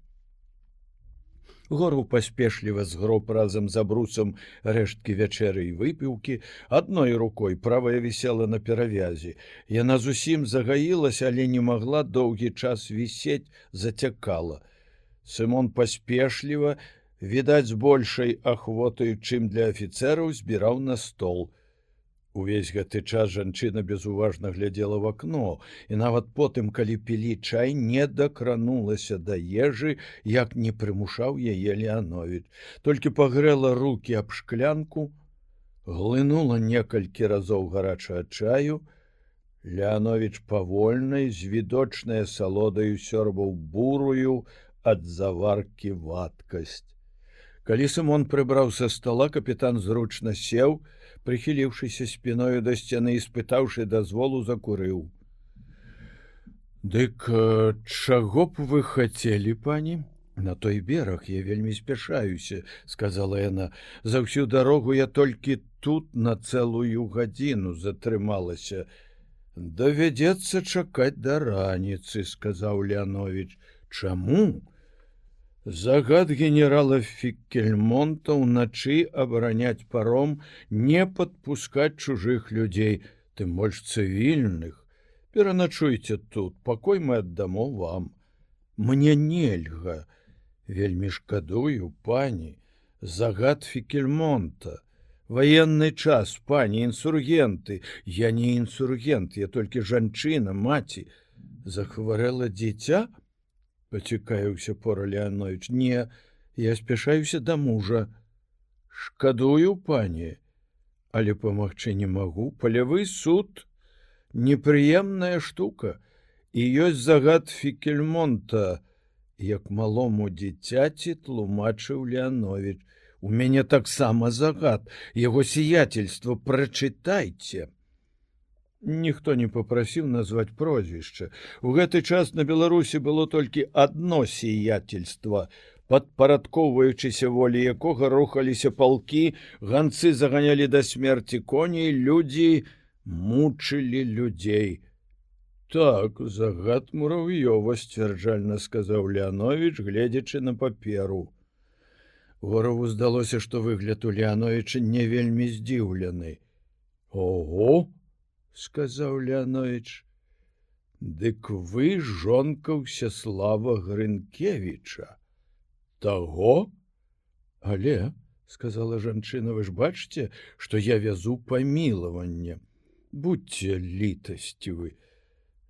Гораў паспешліва згроб разам з абрусам рэшткі вячэры і выпіўкі, адной рукой правая вісела на перавязі. Яна зусім загаілася, але не магла доўгі час вісець, зацякала. Сымон паспешліва, відаць, з большай ахвотаю, чым для афіцэраў, збіраў на стол. Увесь гэты час жанчына безуважна глядзела в акно, і нават потым, калі пілі чай, не дакранулася да ежы, як не прымушаў яе Леановіч. Толькі пагрэла рукі аб шклянку, глынула некалькі разоў гарачага чаю. Леанович павольнай з відочнай асалодаю сёрбаў бурую ад заваркі вадкасць. Калі Сымон прыбраў са стола, капітан зручна сеў, прыхіліўшыся спіною да сцяны і спытаўшы дазволу, закурыў. Дык чаго б вы хацелі, пані? На той бераг я вельмі спяшаюся, сказала яна. За ўсю дарогу я толькі тут на цэлую гадзіну затрымалася. Давядзецца чакаць да раніцы, сказаў Леанович. Чаму? Загад генерала Фікельмонта ўначы абараняць паром, не падпускаць чужых людзей, тым больш цывільных. Пераначуйце тут, пакой мы аддамо вам. Мне нельга. Вельмі шкадую, пані. Загад Фікельмонта. Ваенны час, пані, інсургенты. Я не інсургент, я толькі жанчына, маці. Захварэла дзіця? Пацікаюўся пора Леанович. Не, я спяшаюся да мужа. Шкадую, пані, але памагчы не магу. Палявы суд — непрыемная штука. І ёсць загад Фікельмонта, як малому дзіцяці тлумачыў Леанович. У мяне таксама загад, яго сиятельство, прачытайце. Ніхто не попрасіў назваць прозвішча. У гэты час на Беларусі было толькі адно сиятельства, падпарадкоўваючыся волі якога рухаліся палкі, ганцы заганялі да смерці коней, людзі мучылі людзей. Так, загад Мурав'ёва, сцвярджальна сказаў Леанович, гледзячы на паперу. Горову здалося, што выгляд у Леановича не вельмі здзіўлены. Ого! Сказаў Леанович. Дык вы жонка Всеслава Грынкевіча. Таго? Але, сказала жанчына, вы ж бачыце, што я вязу памілаванне. Будьце літасцівы.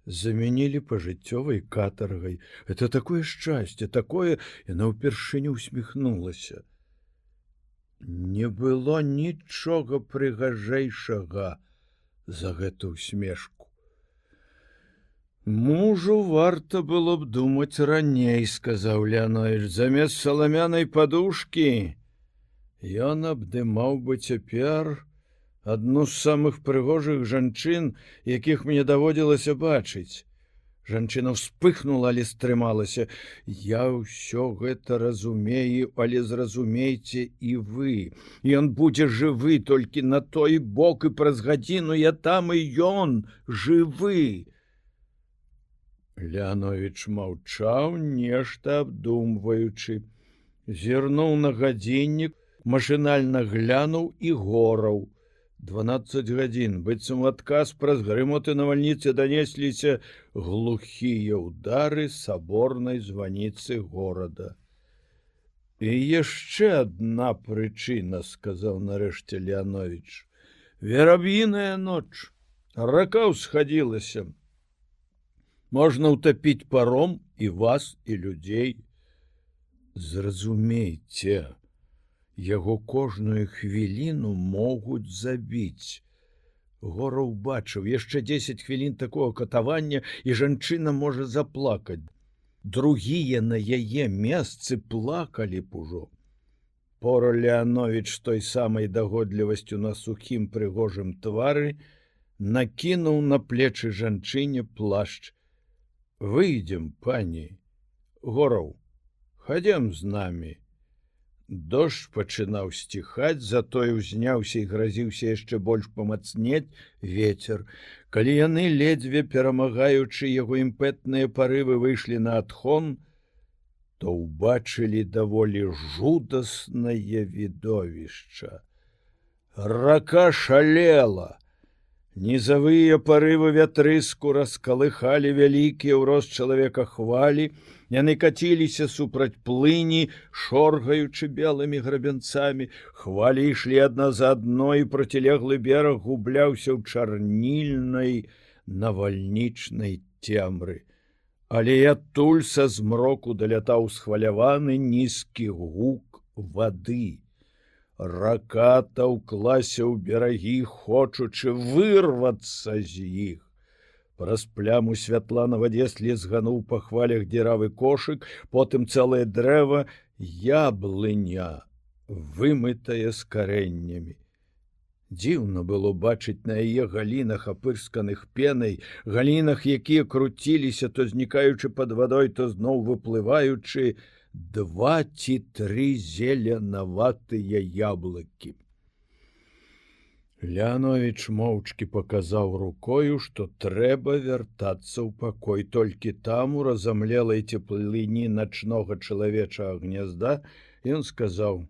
Замянілі пажыццёвай катаргай. Это такое шчасце, такое, яна ўпершыню усміхнулася. Не было нічога прыгажэйшага за гэту усмешку. Мужу варта было б думаць раней, сказаў Леанович, замест саламянай падушкі. Ён абдымаў бы цяпер адну з самых прыгожых жанчын, якіх мне даводзілася бачыць. Жанчына вспыхнула, але стрымалася. Я ўсё гэта разумею, але зразумейце і вы. Ён будзе жывы толькі на той бок, і праз гадзіну я там, і ён жывы. Леанович маўчаў, нешта абдумваючы. Зірнуў на гадзіннік, машынальна глянуў і гораў. 12 гадзін, быццам адказ праз грымоты навальніцы данесліся глухія ўдары саборнай званіцы горада. І яшчэ адна прычына, сказаў нарэшце Леанович. Вераб'іная ноч. Рака ўсхадзілася. Можна ўтапіць паром і вас, і людзей. Зразумейце, яго кожную хвіліну могуць забіць. Гораў бачыў, яшчэ 10 хвілін такого катавання, і жанчына можа заплакаць. Другія на яе месцы плакалі б ужо. Пора Леанович той самай дагодлівасцю на сухім прыгожым твары накінуў на плечы жанчыне плашч. Выйдзем, пані. Гораў, хадзем з намі. Дождж пачынаў сціхаць, затое ўзняўся і гразіўся яшчэ больш памацнець вецер. Калі яны, ледзьве перамагаючы яго імпэтныя парывы, выйшлі на адхон, то ўбачылі даволі жудаснае відовішча. Рака шалела. Нізавыя парывы вятрыску раскалыхалі вялікія ў рост чалавека хвалі, яны каціліся супраць плыні, шоргаючы белымі грабянцамі. Хвалі ішлі адна за адной, і процілеглы бераг губляўся ў чарнільнай навальнічнай цемры. Але адтуль са змроку далятаў схваляваны нізкі гук вады. Рака таўклася ў берагі, хочучы вырвацца з іх. Праз пляму святла на вадзе слізгануў па хвалях дзіравы кошык, потым цэлае дрэва, яблыня, вымытая з карэннямі. Дзіўна было бачыць на яе галінах, апырсканых пенай, галінах, якія круціліся, то знікаючы пад вадой, то зноў выплываючы, 2 ці 3 зеленаватыя яблыкі. Леанович моўчкі паказаў рукою, што трэба вяртацца ў пакой. Толькі там, у разамлелай цеплыні начнога чалавечага гнязда, ён сказаў: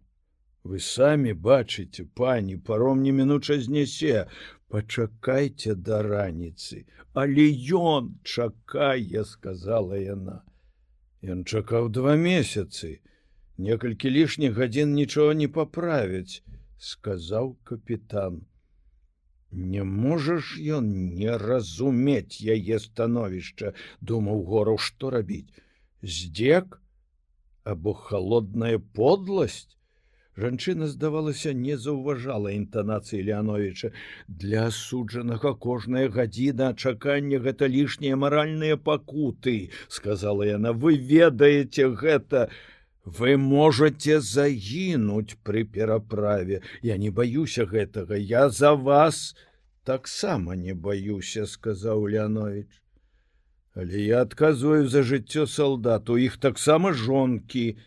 «Вы самі бачыце, пані, паром немінуча знясе. Пачакайце да раніцы». «Але ён чакае», — сказала яна. «Ён чакаў 2 месяцы. Некалькі лішніх гадзін нічога не паправіць», — сказаў капітан. «Не можаш ён не разумець яе становішча», — думаў Гораў, што рабіць? Здзек або халодная подласць? Жанчына, здавалася, не заўважала інтанацыі Леановича. Для асуджанага кожная гадзіна чакання — гэта лішнія маральныя пакуты, сказала яна. Вы ведаеце гэта. Вы можете загінуць пры пераправе. Я не баюся гэтага. Я за вас таксама не баюся, сказаў Леанович. Але я адказваю за жыццё салдат. У іх таксама жонкі.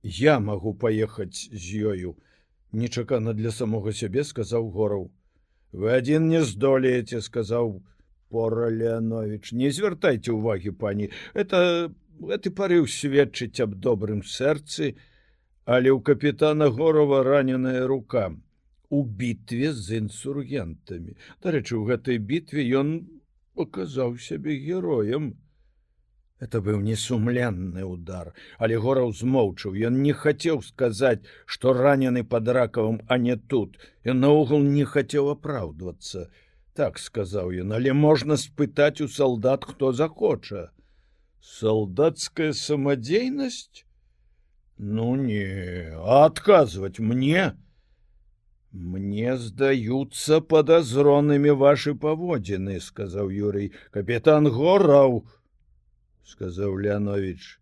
Я магу паехаць з ёю. Нечакана для самога сябе, сказаў Гораў. Вы адзін не здолееце, сказаў пора Леанович. Не звяртайце ўвагі, пані. Гэты парыў сведчыць аб добрым сэрцы, але ў капітана Горава раненая рука у бітве з інсургентамі. Дарэчы, у гэтай бітве ён паказаў сябе героем. Это быў несумленны удар, але Гораў змоўчаў. Ён не хацеў сказаць, што ранены пад Ракавым, а не тут. Ён наогул не хацеў апраўдвацца. Так сказаў ён, але можна спытаць у салдат, хто захоча. Солдатская самадзейнасць? Ну не, а адказваць мне? Мне здаюцца падазронымі вашы паводзіны, сказаў Юрый. Капітан Гораў, сказаў Леанович,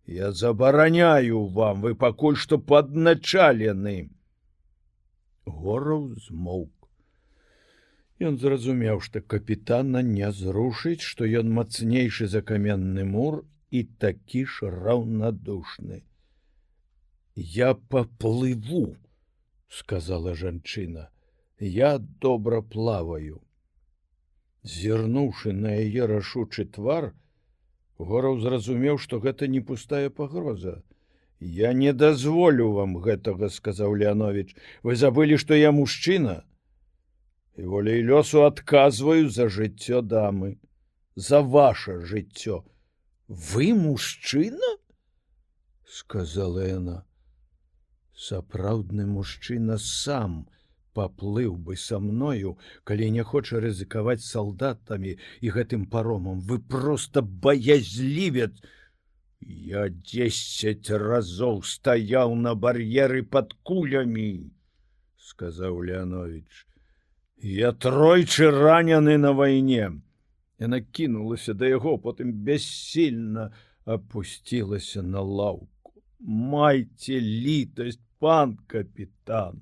я забараняю вам, вы пакуль што падначалены. Гораў змоўк. Ён зразумеў, што капітана не зрушыць, што ён мацнейшы за каменны мур і такі ж раўнадушны. Я паплыву, сказала жанчына. Я добра плаваю. Зірнуўшы на яе рашучы твар, Гораў зразумеў, што гэта не пустая пагроза. Я не дазволю вам гэтага, сказаў Леанович. Вы забылі, што я мужчына? І волей лёсу адказваю за жыццё дамы, за ваше жыццё. Вы мужчына? Сказала яна. Сапраўдны мужчына сам паплыў бы са мною, калі не хоча рызыкаваць салдатамі і гэтым паромам. Вы проста баязлівец. Я 10 разоў стаяў на бар'еры пад кулямі, сказаў Леанович. Я тройчы ранены на вайне. Яна кінулася да яго, потым бессільна опусцілася на лаўку. Майце літасць, пан капітан.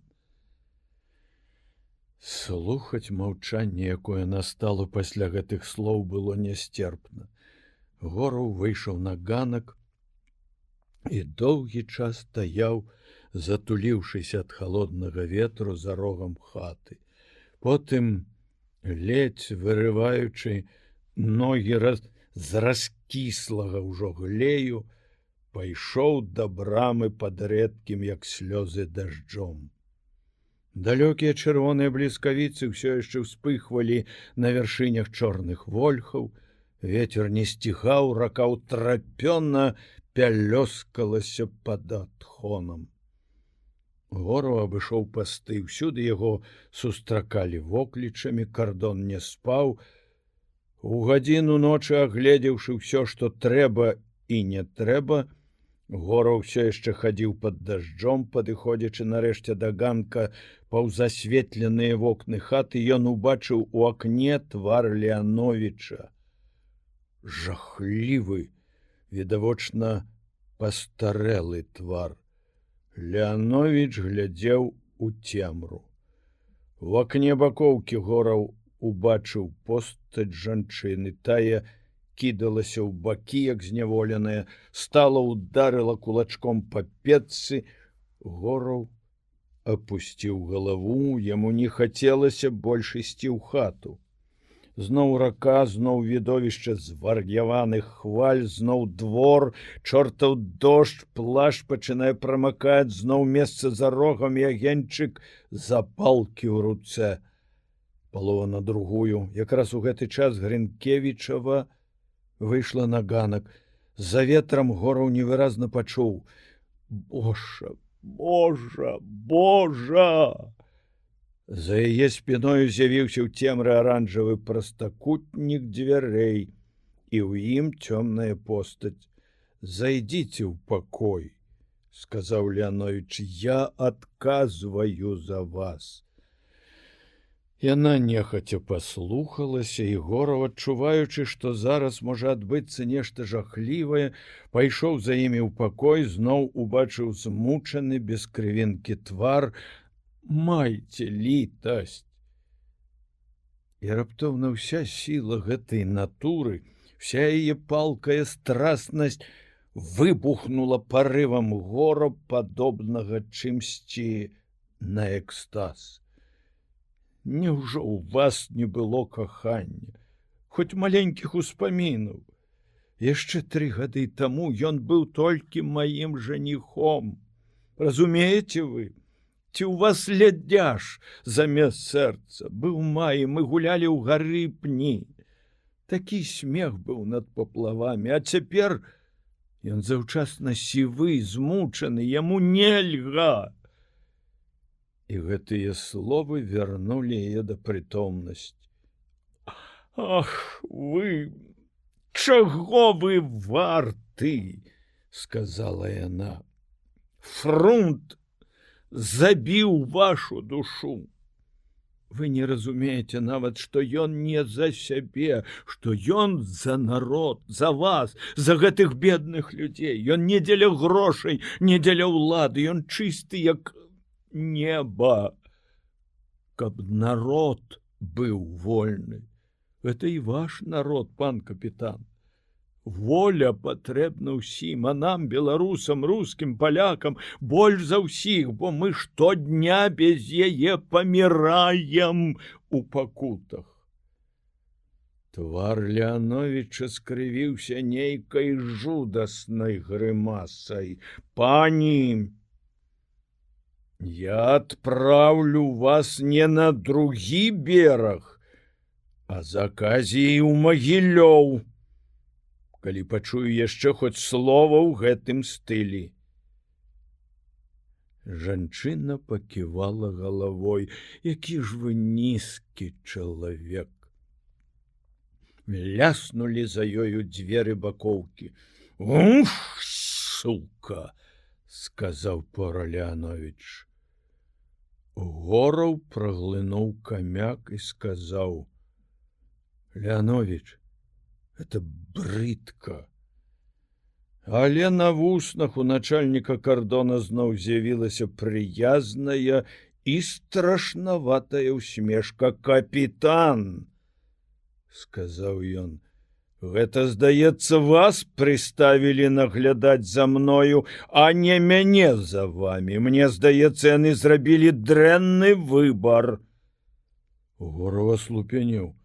Слухаць маўчанне, якое настало пасля гэтых слоў, было нясцерпна. Гораў выйшаў на ганак і доўгі час стаяў, затуліўшыся ад халоднага ветру за рогам хаты. Потым, ледзь вырываючы ногі з раскіслага ўжо глею, пайшоў да брамы пад рэдкім, як слёзы, дажджом. Далёкія чырвоныя бліскавіцы ўсё яшчэ ўспыхвалі на вяршынях чорных вольхаў, ветер не сціхаў, рака ўтрапёна пялёскалася пад адхонам. Гораў абышоў пасты, ўсюды яго сустракалі воклічамі, кардон не спаў. У гадзіну ночы, агледзеўшы ўсё, што трэба і не трэба, Гора ўсё яшчэ хадзіў пад дажджом, падыходзячы нарэшце да ганка паўз асветленыя вокны хаты, ён убачыў у акне твар Леановіча. Жахлівы, відавочна, пастарэлы твар. Леановіч глядзеў у цемру. У акне бакоўкі Гораў убачыў постаць жанчыны. Тая кідалася ў бакі, як зняволеная, стала, ударыла кулачком па печцы. Гораў апусціў галаву, яму не хацелася больш ісці ў хату. Зноў рака, зноў відовішча звар'яваных хваль, зноў двор, чортаў дождж, плашч пачынае прамакаць, зноў месца за рогам і агеньчык запалкі ў руцэ. Палова на другую. Якраз у гэты час Грынкевічава выйшла на ганак. За ветрам Гораў невыразна пачуў: «Божа, Божа, Божа!» За яе спіною з'явіўся ў цемры аранжавы прастакутнік дзвярэй, і ў ім цёмная постаць. «Зайдзіце ў пакой», — сказаў Леановіч, — «я адказваю за вас». Яна нехаця паслухалася, і Гораў, адчуваючы, што зараз можа адбыцца нешта жахлівае, пайшоў за імі ў пакой, зноў убачыў змучаны без крывінкі твар. «Майце літасць!» І раптоўна ўся сіла гэтай натуры, вся яе палкая страстнасць выбухнула парывам гора, падобнага чымсьці на экстаз. «Няўжо ў вас не было кахання, хоць маленькіх успамінаў? Яшчэ 3 гады таму ён быў толькі маім жаніхом. Разумееце вы? Ці ў вас лядзяж замест сэрца? Быў май, мы гулялі ў гары пні. Такі смех быў над паплавамі, а цяпер ён заўчасна сівы, змучаны, яму нельга». І гэтыя словы вярнулі яе да прытомнасці. «Ах, вы! Чаго вы варты?» — сказала яна. «Фрунт забіў вашу душу. Вы не разумееце нават, што ён не за сябе, што ён за народ, за вас, за гэтых бедных людзей. Ён не дзеля грошай, не дзеля ўлады, ён чысты, як неба. Каб народ быў вольны. Гэта і ваш народ, пан капітан. Воля патрэбна ўсім, а нам, беларусам, рускім, палякам, больш за ўсіх, бо мы штодня без яе паміраем у пакутах». Твар Леановіча скрывіўся нейкай жудаснай грымасай. «Пані, я адпраўлю вас не на другі бераг, а з аказіяй у Магілёў, калі пачую яшчэ хоць слова ў гэтым стылі». Жанчына паківала галавой. «Які ж вы нізкі чалавек!» Ляснулі за ёю дзверы бакоўкі. «Ух, сука!» — сказаў пора Леановіч. Гораў праглынуў камяк і сказаў: «Леановіч, это брыдка». Але на вуснах у начальніка кардона зноў з'явілася прыязная і страшнаватая ўсмешка. «Капітан», — сказаў ён, — «гэта, здаецца, вас прыставілі наглядаць за мною, а не мяне за вами. Мне здаецца, яны зрабілі дрэнны выбар». Гораў аслупянеў.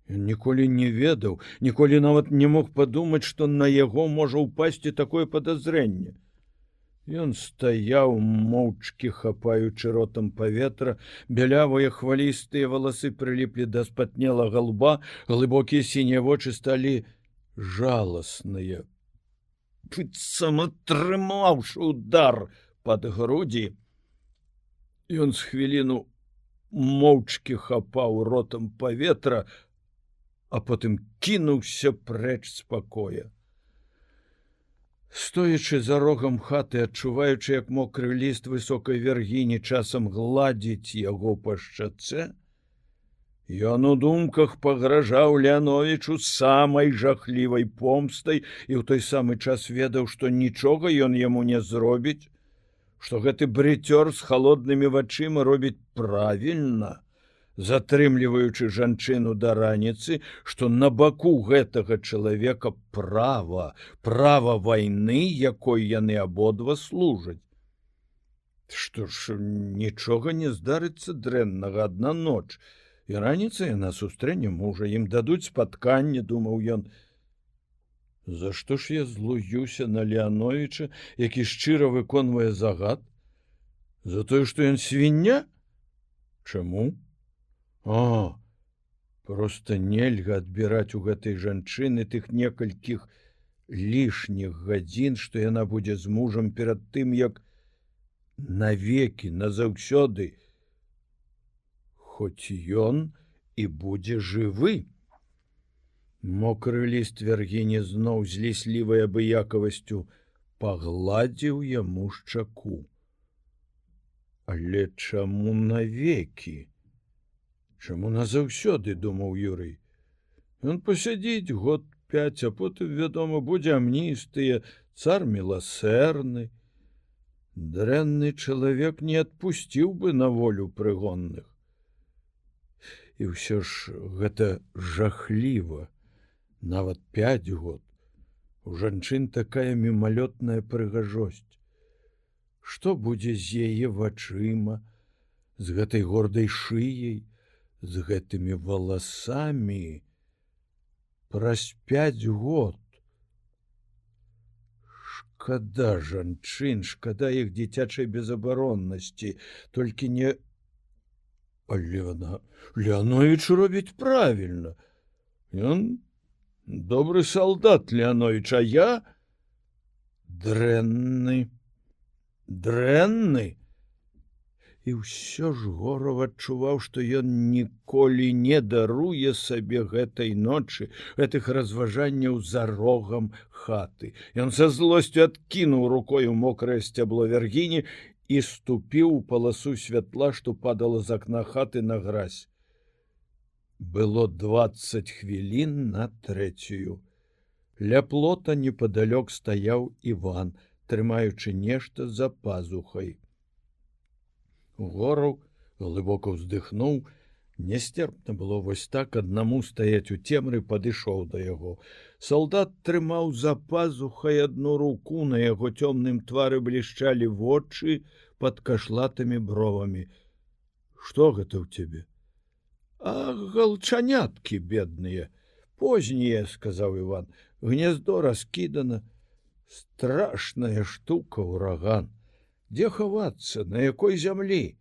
Ён ніколі не ведаў, ніколі нават не мог падумаць, што на яго можа ўпасці такое падазрэнне. Ён стаяў, моўчкі хапаючы ротам паветра, бялявыя хвалістыя валасы прыліплі да спатнелага лба, глыбокія сінія вочы сталі жаласныя. Быццам атрымаўшы удар пад грудзі, ён з хвіліну моўчкі хапаў ротам паветра, а потым кінуўся прэч з пакоя. Стоячы за рогам хаты, адчуваючы, як мокры ліст высокай вяргіні часам гладзіць яго па шчацэ, ён у думках пагражаў Леановічу самай жахлівай помстай і ў той самы час ведаў, што нічога ён яму не зробіць, што гэты брыцёр з халоднымі вачыма робіць правільна, затрымліваючы жанчыну да раніцы, што на баку гэтага чалавека права вайны, якой яны абодва служаць. Што ж, нічога не здарыцца дрэннага, адна ноч, і раніца яна сустрэне мужа, ім дадуць спатканне, думаў ён. За што ж я злуюся на Леановіча, які шчыра выконвае загад? За тое, што ён свіння? Чаму? Проста нельга адбіраць у гэтай жанчыны тых некалькіх лішніх гадзін, што яна будзе з мужам перад тым, як навекі, назаўсёды, хоць ён і будзе жывы. Мокры ліст вяргіні зноў з ліслівай абыякавасцю пагладзіў яму шчаку. Але чаму навекі? Чаму назаўсёды, думаў Юрый. Ён пасядзіць год 5, а потым, вядома, будзе амністыя, цар міласэрны. Дрэнны чалавек не адпусціў бы на волю прыгонных. І ўсё ж гэта жахліва. Нават 5 год. У жанчын такая мімалётная прыгажосць. Што будзе з яе вачыма, з гэтай гордай шыяй, з гэтымі валасамі праз 5 год? Шкада жанчын, шкада іх дзіцячай безабароннасці, толькі не... Леановіч робіць правільна. Ён добры салдат, Леановіч, а я дрэнны. І ўсё ж Гораў адчуваў, што ён ніколі не даруе сабе гэтай ночы, гэтых разважанняў за рогам хаты. Ён са злосцю адкінуў рукою мокрае сцябло вяргіні і ступіў у паласу святла, што падала з акна хаты на гразь. Было 20 хвілін на 3. Ля плота непадалёк стаяў Іван, трымаючы нешта за пазухай. Гораў глыбока ўздыхнуў. Нястерпна было вось так аднаму стаяць у цемры, падышоў да яго. Салдат трымаў за пазухай адну руку, на яго цёмным твары блішчалі вочы пад кашлатымі бровамі. Што гэта ў цябе? Галчаняткі бедныя. Познія, сказаў Іван. Гнездо раскідана. Страшная штука, ураган. Дзе хавацца, на якой зямлі?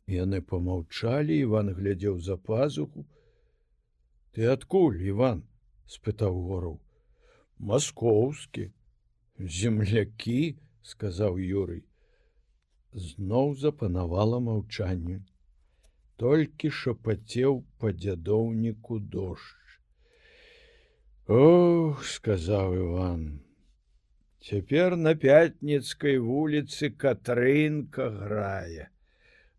Яны помаўчалі, Іван глядзеў за пазуху. Ты адкуль, Іван? Спытаў Гораў. Маскоўскі. Землякі, сказаў Юрый. Зноў запанавала маўчанне. Толькі шапацеў па дзядоўніку дождж. Ох, сказаў Іван. Цяпер на Пятніцкай вуліцы Катрынка грае.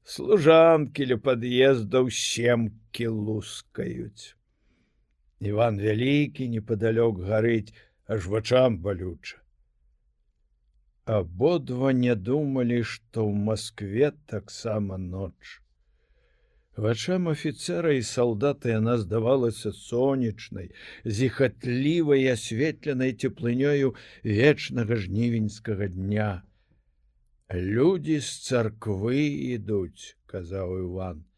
Служанкі ля пад'ездаў семкі лускаюць. Іван вялікі непадалёк гарыць, аж вачам балюча. Абодва не думалі, што ў Маскве таксама ноч. Вачам афіцэра і салдата яна здавалася сонечнай, зіхатлівай і асветленай цеплынёю вечнага жнівеньскага дня. Людзі з царквы ідуць, казаў Іван.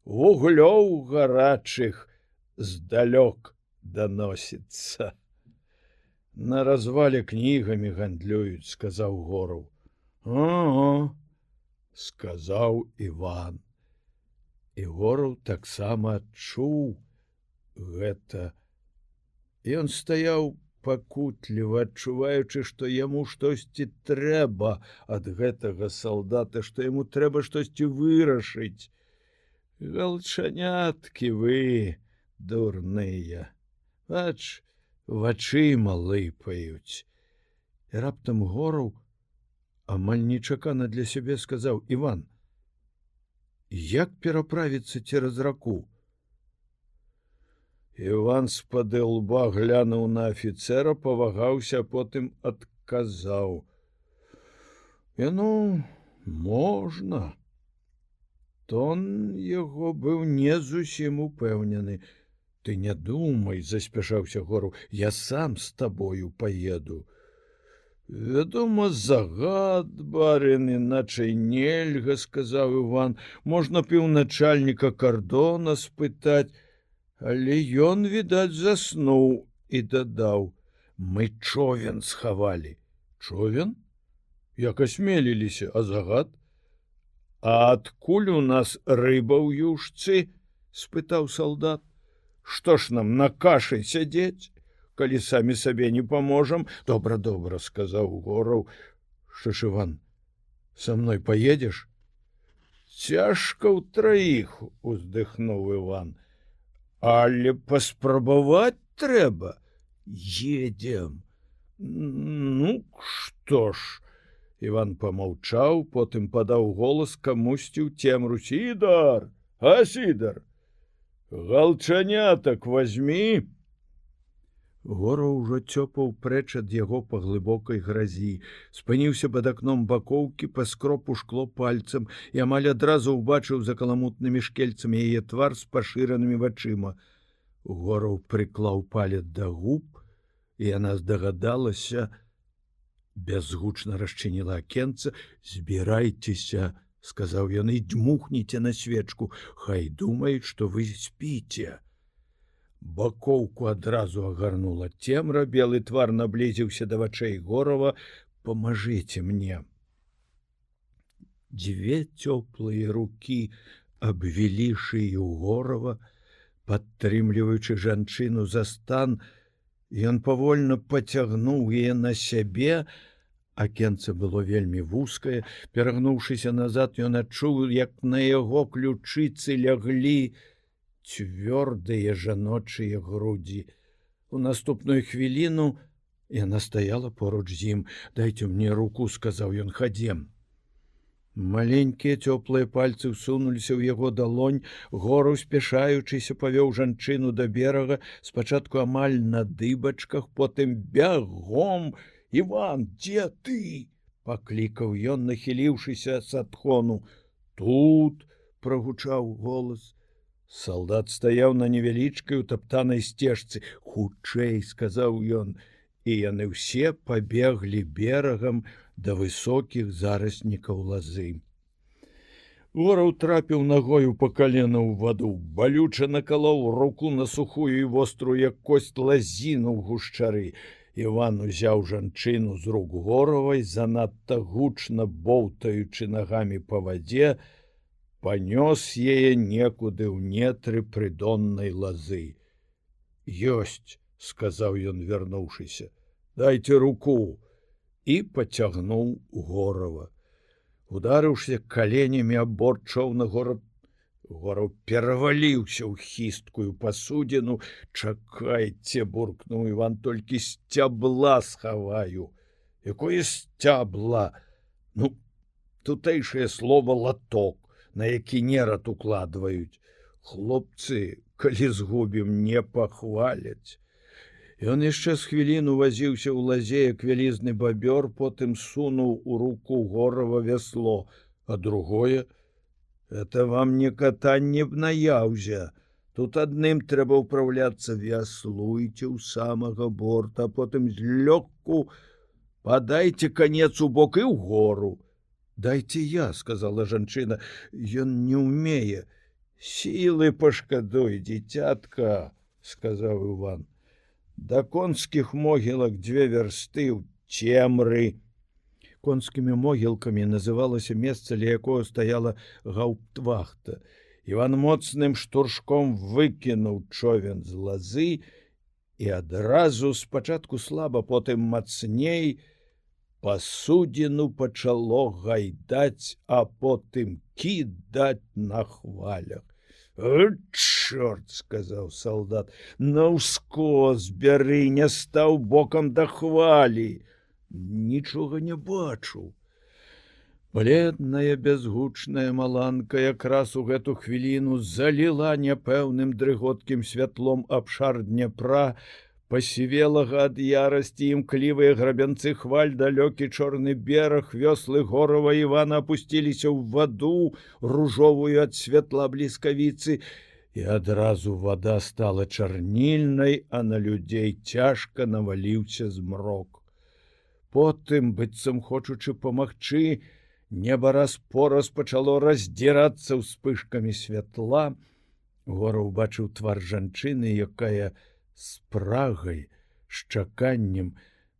Вуглёў гарачых здалёк даносіцца. На развале кнігамі гандлююць, сказаў Гораў. Ага, сказаў Іван. І Гораў таксама адчуў гэта. Ён стаяў пакутліва, адчуваючы, што яму штосьці трэба ад гэтага салдата, што яму трэба штосьці вырашыць. Галчаняткі вы, дурныя. Бач, вачыма лыпаюць. І раптам Гораў амаль нечакана для сябе сказаў: Іван, як пераправіцца цераз раку? Іван з-пад лба глянуў на афіцэра, павагаўся, а потым адказаў: ну, можна. Тон яго быў не зусім упэўнены. Ты не думай, заспяшаўся Гораў, я сам з табою паеду. Вядома, загад, барин, іначай нельга, сказаў Іван. Можна піўначальніка кардона спытаць, але ён, відаць, заснуў і дадаў: мы човен схавалі. Човен? Як асмеліліся, а загад? А адкуль у нас рыба ў юшцы? Спытаў салдат. Што ж нам на кашы сядзець? Калі самі сабе не паможам? Добра, добра, сказаў Гораў. Што ж, Іван, са мной паедзеш? Цяжка ўтраіх, уздыхнуў Іван. Але паспрабаваць трэба. Едзем. Ну, што ж? Іван памаўчаў, потым падаў голас камусьці ў цемру: Сідар, а Сідар, галчанятак вазьмі. Гораў ужо цёпаў прэч ад яго па глыбокай гразі, спыніўся пад акном бакоўкі, паскроб у шкло пальцам і амаль адразу ўбачыў за каламутнымі шкельцамі яе твар з пашыранымі вачыма. Гораў прыклаў палец да губ, і яна здагадалася, бязгучна расчыніла акенца. Збірайцеся, сказаў ён, і дмухніце на свечку, хай думаюць, што вы спіце. Бакоўку адразу агарнула цемра, белы твар наблізіўся да вачэй Горава. Памажыце мне. Дзве цёплыя рукі абвілі шыю Горава, падтрымліваючы жанчыну за стан. Ён павольна пацягнуў яе на сябе. Акенца было вельмі вузкае. Перагнуўшыся назад, ён адчуў, як на яго ключыцы ляглі цвёрдыя жаночыя грудзі. У наступную хвіліну яна стаяла поруч з ім. Дайце мне руку, сказаў ён, хадзем. Маленькія цёплыя пальцы ўсунуліся ў яго далонь. Гораў, спяшаючыся, павёў жанчыну да берага, спачатку амаль на дыбачках, потым бягом. Іван, дзе ты? Паклікаў ён, нахіліўшыся з адхону. Тут, прагучаў голас. Салдат стаяў на невялічкай утаптанай сцежцы. Хутчэй, сказаў ён, і яны ўсе пабеглі берагам да высокіх зараснікаў лазы. Гораў трапіў нагою па калена ў ваду, балюча накалоў руку на сухую і вострую, як кость, лазіну ў гушчары. Іван узяў жанчыну з рук Горавай, занадта гучна боўтаючы нагамі па вадзе, панёс яе некуды ў нетры прыдоннай лазы. Ёсць, сказаў ён, вярнуўшыся, дайце руку. І пацягнуў Горава. Ударыўся каленямі аб борт чоўна, Гораў пераваліўся ў хісткую пасудзіну. Чакайце, буркнуў Іван, толькі сцябла схаваю. Якое сцябла? Ну, тутэйшае слова латок, на які нерад укладваюць. Хлопцы, калі згубім, не пахваляць. Ён яшчэ з хвіліну вазіўся ў лазе, як вялізны бабёр, потым сунуў у руку Горава вясло, а другое — это вам не катанне б на яўзе. Тут адным трэба ўпраўляцца. Вяслуйце ў самага борта, а потым злёгку падайце канец у бок і ў гору. Дайце я, сказала жанчына, ён не ўмее. Сілы пашкадуй, дзіцятка, сказаў Іван. Да конскіх могілак 2 вярсты ў цемры. Конскімі могілкамі называлася месца, ля якога стаяла гауптвахта. Іван моцным штуршком выкінуў човен з лазы і адразу, спачатку слаба, потым мацней, пасудзіну пачало гайдаць, а потым кідаць на хвалях. Чорт, сказаў салдат, на ўскос бяры, не стаў бокам да хвалі. нічога не бачу. Бледная бязгучная маланка якраз у гэту хвіліну заліла няпэўным дрыготкім святлом абшар Дняпра, пасівелага ад ярасці імклівыя грабянцы хваль, далёкі чорны бераг, вёслы Горава Івана апусціліся ў ваду, ружовую ад святла бліскавіцы, і адразу вада стала чарнільнай, а на людзей цяжка наваліўся змрок. Потым, быццам хочучы памагчы, неба раз-пораз пачало раздзірацца ўспышкамі святла. Гора ўбачыў твар жанчыны, якая з прагай, з чаканнем,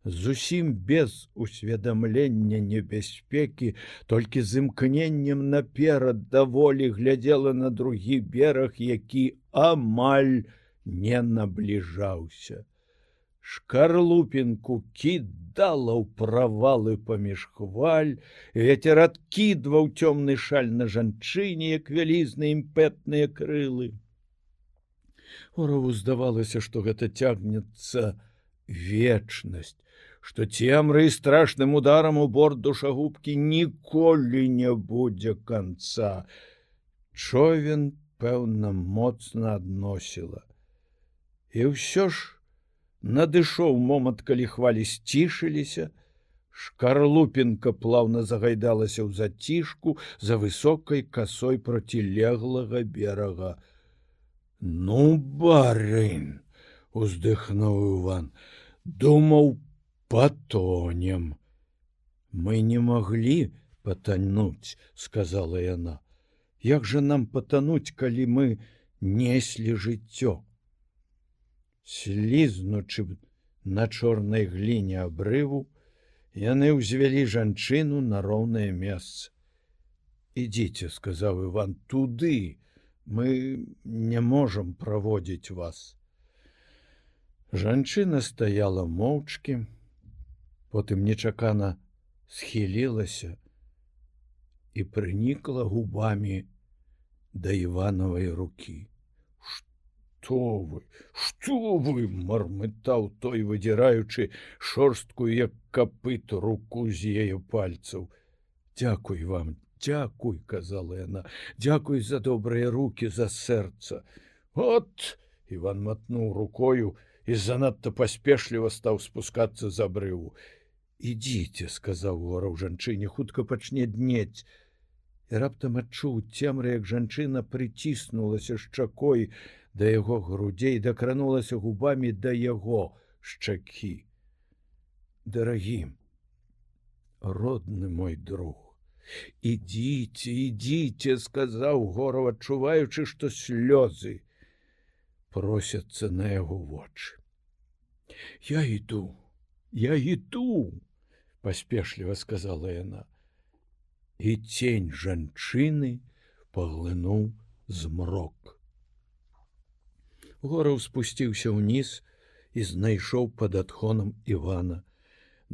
зусім без усведамлення небяспекі, толькі з імкненнем наперад даволі глядзела на другі бераг, які амаль не набліжаўся. Шкарлупінку кідала ў правалы паміж хваль, вецер адкідваў цёмны шаль на жанчыне, як вялізныя імпэтныя крылы. Гораву здавалася, што гэта цягнецца вечнасць, што цемрай страшным ударам у борт душагубкі ніколі не будзе канца. Човен, пэўна, моцна адносіла. І ўсё ж надышоў момант, калі хвалі сцішыліся, шкарлупінка плаўна загайдалася ў зацішку за высокай касой процілеглага берага. «Ну, барын!» — уздыхнуў Іван. «Думаў, патонем». «Мы не маглі патануць», — сказала яна. «Як жа нам патануць, калі мы неслі жыццё?» Слізнучы на чорнай гліне абрыву, яны ўзвялі жанчыну на роўнае месца. «Ідзіце», — сказаў Іван, — «туды. Мы не можам праводзіць вас». Жанчына стаяла моўчкі, потым нечакана схілілася і прынікла губамі да Іванавай рукі. «Што вы!» — мармытаў той, выдзіраючы шорсткую, як капыт, руку з яе пальцаў. «Дзякуй вам, дзякуй», — казала яна, — «дзякуй за добрыя рукі, за сэрца». «От!» — Іван матнуў рукою і занадта паспешліва стаў спускацца з абрыву. «Ідзіце», — сказаў Гораў жанчыне, — «хутка пачне днець». І раптам адчуў цемры, як жанчына прыціснулася шчакой да яго грудзей, дакранулася губамі да яго шчакі. «Дарагі, родны мой друг, ідзіце, ідзіце», — сказаў Гораў, адчуваючы, што слёзы просяцца на яго вочы. «Я іду, — паспешліва сказала яна. І цень жанчыны паглынуў змрок. Гораў спусціўся ўніз і знайшоў пад адхонам Івана.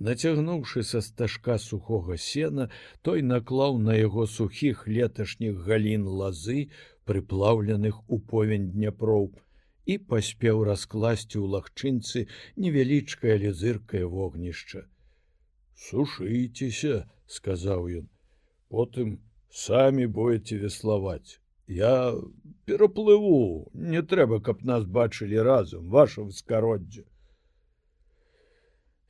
Нацягнуўшы са стажка сухога сена, той наклаў на яго сухіх леташніх галін лазы, прыплаўленых у повень Дняпроў, і паспеў раскласці ў лагчынцы невялічкае, але зыркае вогнішча. «Сушыцеся», — сказаў ён, — «потым самі будете веславаць. Я пераплыву, не трэба, каб нас бачылі разам, ваша вскароддзе».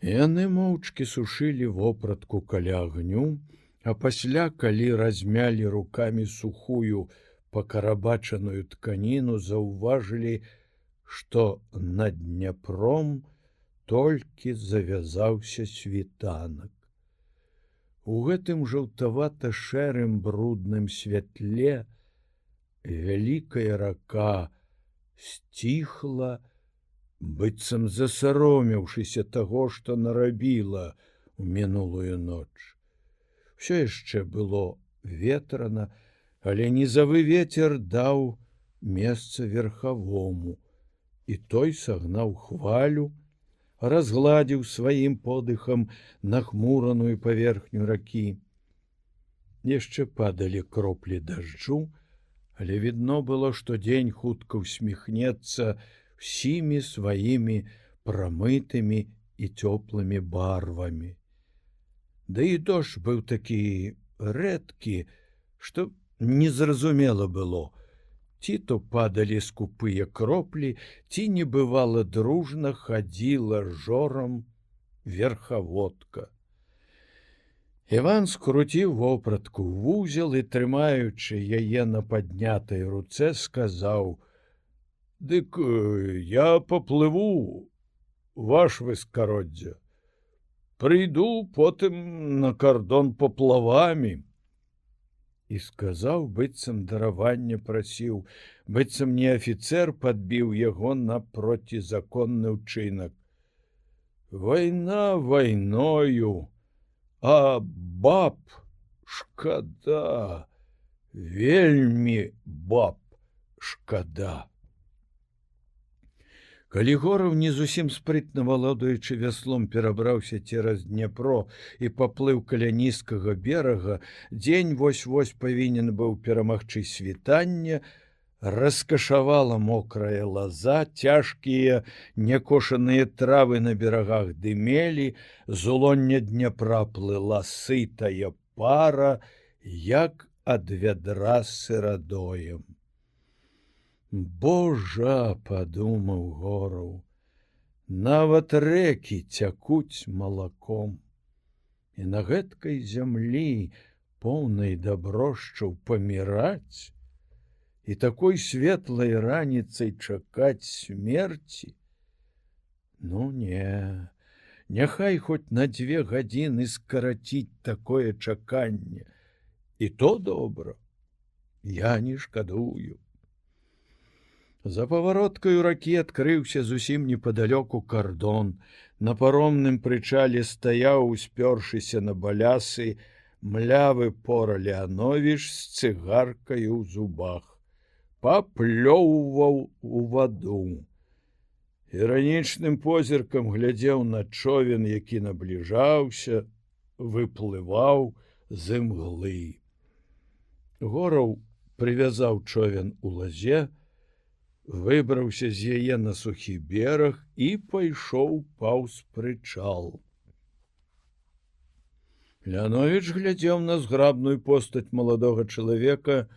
Яны моўчкі сушылі вопратку каля агню, а пасля, калі размялі рукамі сухую пакарабачаную тканіну, заўважылі, што над Дняпром толькі завязаўся світанак. У гэтым жаўтавата-шэрым брудным святле вялікая рака сціхла, быццам засаромеўшыся таго, што нарабіла ў мінулую ноч. Усё яшчэ было ветрана, але нізавы вецер даў месца верхавому, і той сагнаў хвалю, разгладзіў сваім подыхам нахмураную паверхню ракі. Яшчэ падалі кроплі дажджу, але відно было, што дзень хутка ўсміхнецца всімі сваімі прамытымі і цёплымі барвамі. Да і дождж быў такі рэдкі, што незразумела было, ці то падалі скупыя кроплі, ці не бывала дружна хадзіла жорам верхаводка. Іван скруціў вопратку ў вузел і, трымаючы яе на паднятай руцэ, сказаў: «Дык я паплыву, ваш выскароддзе. Прыйду потым на кардон паплавамі». І сказаў, быццам даравання прасіў, быццам не афіцэр падбіў яго на процізаконны ўчынак. «Вайна вайною, а баб шкада, вельмі баб шкада». Калі Гораў, не зусім спрытна валодаючы вяслом, перабраўся цераз Дняпро і паплыў каля нізкага берага, дзень вось-вось павінен быў перамагчы світанне, раскашавала мокрая лаза, цяжкія някошаныя травы на берагах дымелі, з улоння Дняпра плыла сытая пара, як ад вядра з сырадоем. «Божа!» – падумаў Гораў, «нават рэкі цякуць малаком, і на гэткай зямлі, поўнай даброшчаў, паміраць і такой светлай раніцай чакаць смерці? Ну не, няхай хоць на 2 гадзіны скараціць такое чаканне, і то добра, я не шкадую». За павароткаю ракі адкрыўся зусім непадалёку кардон. На паромным прычале стаяў, успёршыся на балясы, млявы пора Леановіч з цыгаркаю ў зубах. Паплёўваў у ваду. Іранічным позіркам глядзеў на човен, які набліжаўся, выплываў з імглы. Гораў прывязаў човен у лазе, выбраўся з яе на сухі бераг і пайшоў паўз прычал. Леановіч глядзеў на зграбную постаць маладога чалавека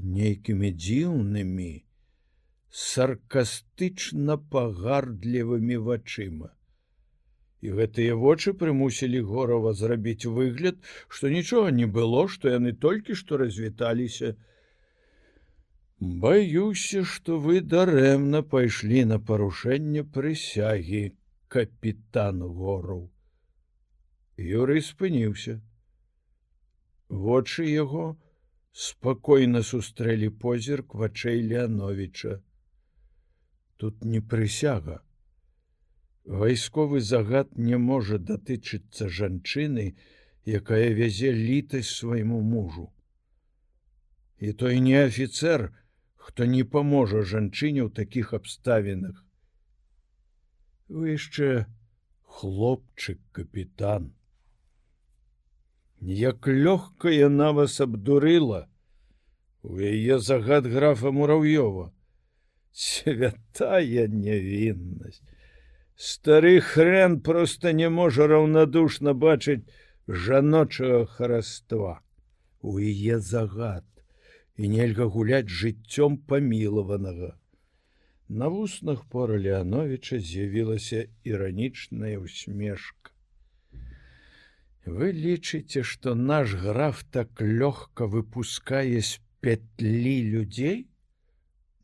нейкімі дзіўнымі, саркастычна пагардлівымі вачыма. І гэтыя вочы прымусілі Горава зрабіць выгляд, што нічога не было, што яны толькі што развіталіся. «Баюся, што вы дарэмна пайшлі на парушэнне прысягі, капітан Гораў». Юрый спыніўся. Вочы яго спакойна сустрэлі позірк вачэй Леановіча. Тут не прысяга. Вайсковы загад не можа датычыцца жанчыны, якая вязе літасць свайму мужу. І той не афіцэр, хто не паможа жанчыне ў такіх абставінах. Вы яшчэ хлопчык, капітан. Як лёгка яна вас абдурыла. У яе загад графа Мурав'ёва. Святая нявіннасць. Стары хрен проста не можа раўнадушна бачыць жаночага хараства. У яе загад. І нельга гуляць жыццём памілаванага. На вуснах пора Леановіча з'явілася іранічная усмешка. Вы лічыце, што наш граф так лёгка выпускае з пятлі людзей?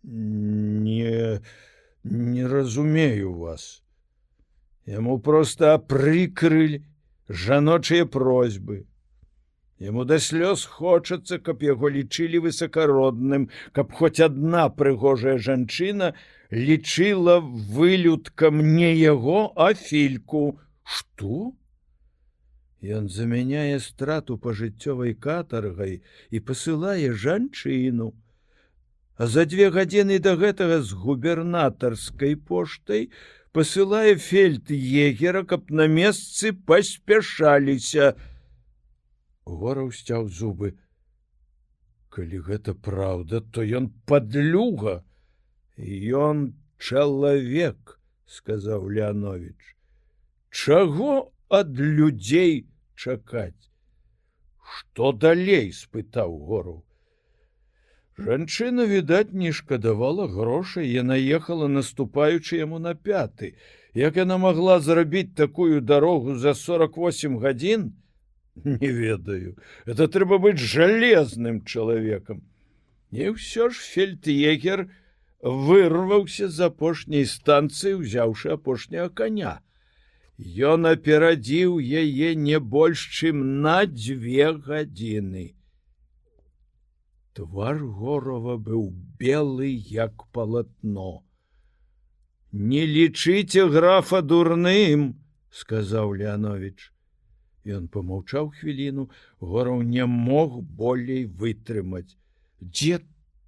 Не разумею вас. Яму проста прыкрылі жаночыя просьбы. Яму да слёз хочацца, каб яго лічылі высакародным, каб хоць адна прыгожая жанчына лічыла вылюдкам не яго, а фільку. Што? Ён замяняе страту пажыццёвай катаргай і пасылае жанчыну. А за 2 гадзіны да гэтага з губернатарскай поштай пасылае фельд'егера, каб на месцы паспяшаліся. Гораў сцяў зубы. Калі гэта праўда, то ён падлюга. Ён чалавек, сказаў Леановіч. Чаго ад людзей чакаць. Што далей? — спытаў Гораў. Жанчына, відаць, не шкадавала грошай, яна ехала, наступаючы яму на пяты. Як яна магла зрабіць такую дарогу за 48 гадзін? Не ведаю. Это трэба быць жалезным чалавекам. І ўсё ж фельд'егер вырваўся з апошняй станцыі, узяўшы апошняга коня. Ён аперадзіў яе не больш, чым на 2 гадзіны. Твар Горава быў белы, як палатно. «Не лічыце графа дурным», — сказаў Леанович. Ён помаўчаў хвіліну, Гораў не мог болей вытрымаць. «Дзе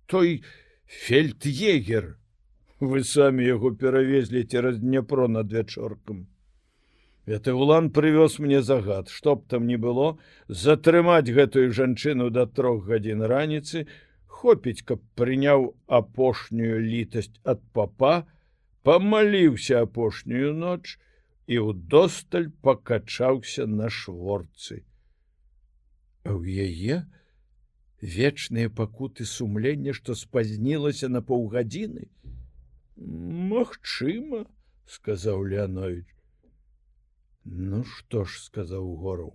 той фельд'егер? Вы самі яго перавезлі цераз Дняпро над вячоркам. Гэты улан прывёз мне загад, што б там ні было, затрымаць гэтую жанчыну да 3 гадзін раніцы, хопіць, каб прыняў апошнюю літасць ад папа, памаліўся апошнюю ноч і ўдосталь пакачаўся на шворцы. А ў яе вечныя пакуты сумлення, што спазнілася на паўгадзіны? Магчыма, — сказаў Леанович. Ну што ж, — сказаў Гораў.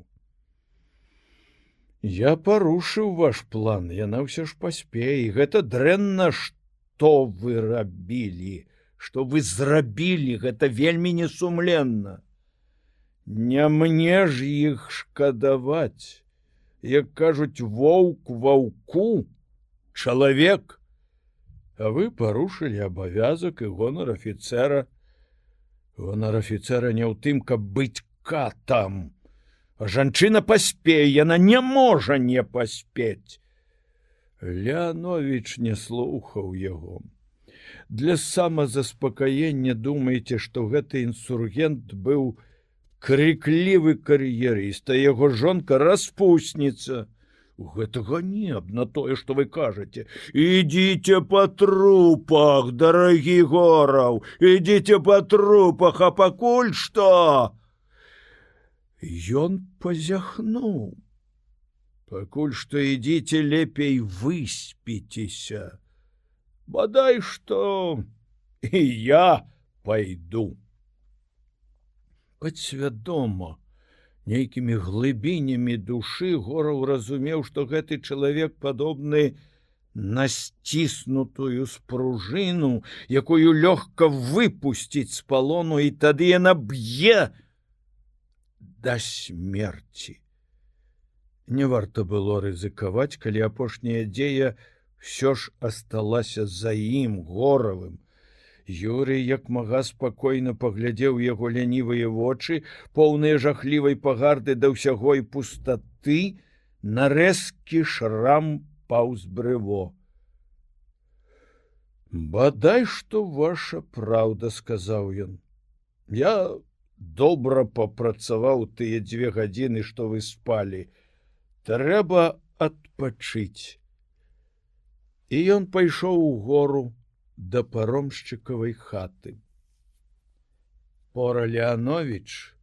Я парушыў ваш план, яна ўсё ж паспее, і гэта дрэнна, што вы рабілі. Што вы зрабілі, гэта вельмі несумленна. Не мне ж іх шкадаваць. Як кажуць, воўк ваўку, чалавек. А вы парушылі абавязак і гонар афіцэра. Гонар афіцэра не ў тым, каб быць катам. А жанчына паспее, яна не можа не паспець. Леанович не слухаў яго. Для самазаспакаення думаеце, што гэты інсургент быў крыклівы кар'ерыст, а яго жонка распусніца. Гэтага не на тое, што вы кажаце. Ідзіце па трупах, дарагі Гораў, ідзіце па трупах, а пакуль што? Ён пазяхнуў. Пакуль што ідзіце лепей выспіцеся. Бадай што і я пайду. Падсвядома, нейкімі глыбінямі душы Гораў разумеў, што гэты чалавек падобны на сціснутую спружыну, якую лёгка выпусціць з палону, і тады яна б'е да смерці. Не варта было рызыкаваць, калі апошняя дзея ўсё ж асталася за ім, Горавым. Юрый як мага спакойна паглядзеў яго лянівыя вочы, поўныя жахлівай пагарды да ўсяго і пустаты, на рэзкі шрам паўз брыво. Бадай што ваша праўда, — сказаў ён. Я добра папрацаваў тыя 2 гадзіны, што вы спалі. Трэба адпачыць. І ён пайшоў угору да паромшчыкавай хаты. Пора Леанович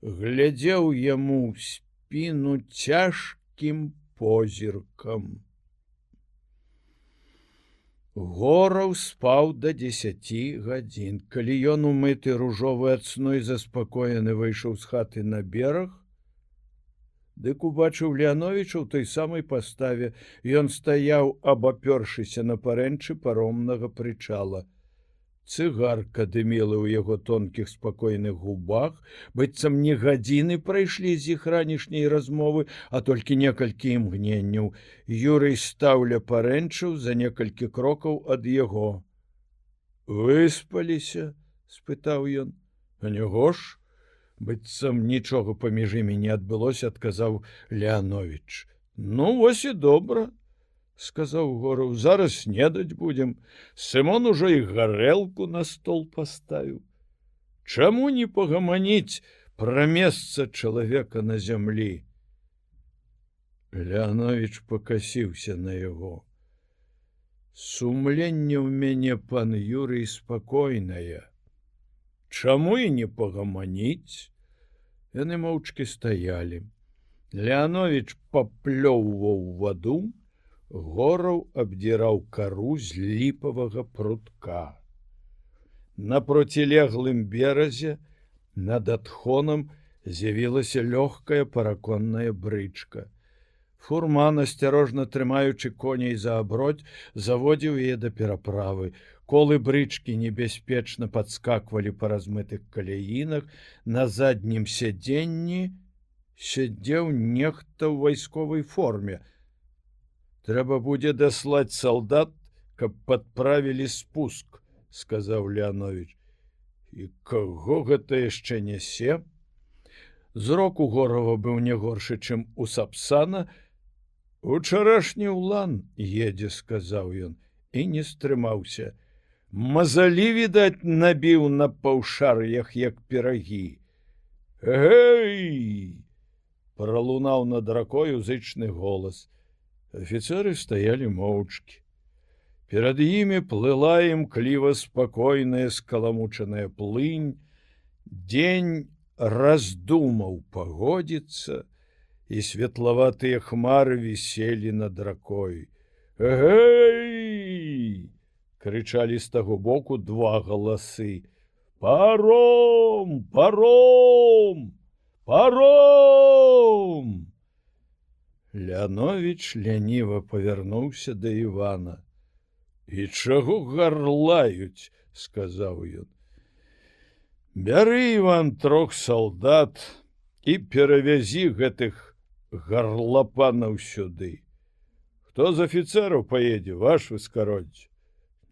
глядзеў яму ў спіну цяжкім позіркам. Гораў спаў да 10 гадзін. Калі ён, умыты ружовы ад сну і заспакоены, выйшаў з хаты на бераг, дык убачыў Леановича ў той самай паставе. Ён стаяў, абапёршыся на парэнчы паромнага прычала. Цыгарка дымела ў яго тонкіх спакойных губах, быццам не гадзіны прайшлі з іх ранішняй размовы, а толькі некалькі імгненняў. Юрый стаў ля парэнчаў за некалькі крокаў ад яго. Выспаліся? — спытаў ён. А няго ж? Быццам нічога паміж імі не адбылося, — адказаў Леанович. Ну, вось і добра, — сказаў Гораў. Зараз снедаць будзем. Сымон ужо і гарэлку на стол паставіў. Чаму не пагаманіць пра месца чалавека на зямлі? Леанович пакасіўся на яго. Сумленне ў мяне, пан Юрый, спакойнае. Чаму і не пагаманіць? Яны моўчкі стаялі. Леанович паплёўваў ваду, Гораў абдзіраў кару з ліпавага прутка. На процілеглым беразе над адхонам з'явілася лёгкая параконная брычка. Фурман, асцярожна трымаючы коней за абродь, заводзіў яе да пераправы. Колы брычкі небяспечна падскаквалі па размытых каляінах. На заднім сядзенні сядзеў нехта ў вайсковай форме. «Трэба будзе даслаць салдат, каб падправілі спуск», — сказаў Леанович. «І каго гэта яшчэ нясе?» Зрок у Горава быў не горшы, чым у Сапсана. «Учарашні ўлан едзе», — сказаў ён, і не стрымаўся. Мазалі, відаць, набіў на паўшар'ях, як пірагі. «Гэй!» — пралунаў над ракою зычны голас. Афіцеры стаялі моўчкі. Перад імі плыла імкліва спакойная скаламучаная плынь. Дзень раздумаў пагодзіцца, і светлаватыя хмары віселі над ракой. «Гэй!» — крычалі з таго боку два галасы. «Паром! Паром! Паром!» Леанович ляніва павярнуўся да Івана. «І чаго гарлаюць?» — сказаў ён. «Бяры, Іван, 3 салдат і перавязі гэтых гарлапанаў сюды. Хто з афіцэраў паедзе, ваш выскароддзе?»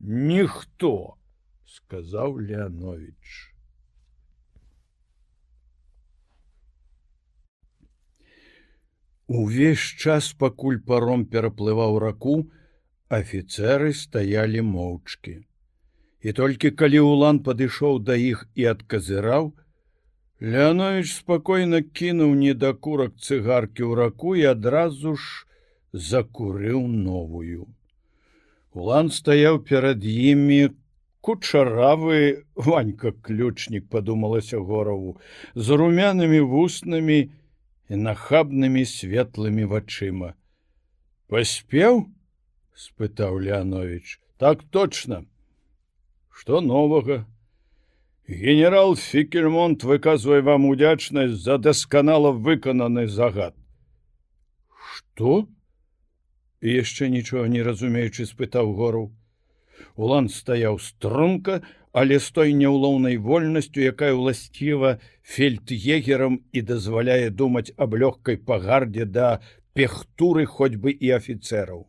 «Ніхто», — сказаў Леанович. Увесь час, пакуль паром пераплываў раку, афіцэры стаялі моўчкі. І толькі калі ўлан падышоў да іх і адказыраў, Леанович спакойна кінуў недакурак цыгаркі ў раку і адразу ж закурыў новую. Улан стаяў перад імі, кучаравы Ванька-ключнік, падумалася Гораву, з румянымі вуснамі і нахабнымі светлымі вачыма. «Паспеў?» — спытаў Леанович. «Так точно. Што новага?» «Генерал Фікельмонт выказвае вам удзячнасць за дасканала выкананы загад». «Што?» — і яшчэ нічога не разумеючы спытаў Гораў. Улан стаяў струнка, але з той няўлоўнай вольнасцю, якая ўласціва фельд'егерам і дазваляе думаць аб лёгкай пагардзе да пехтуры хоць бы і афіцэраў.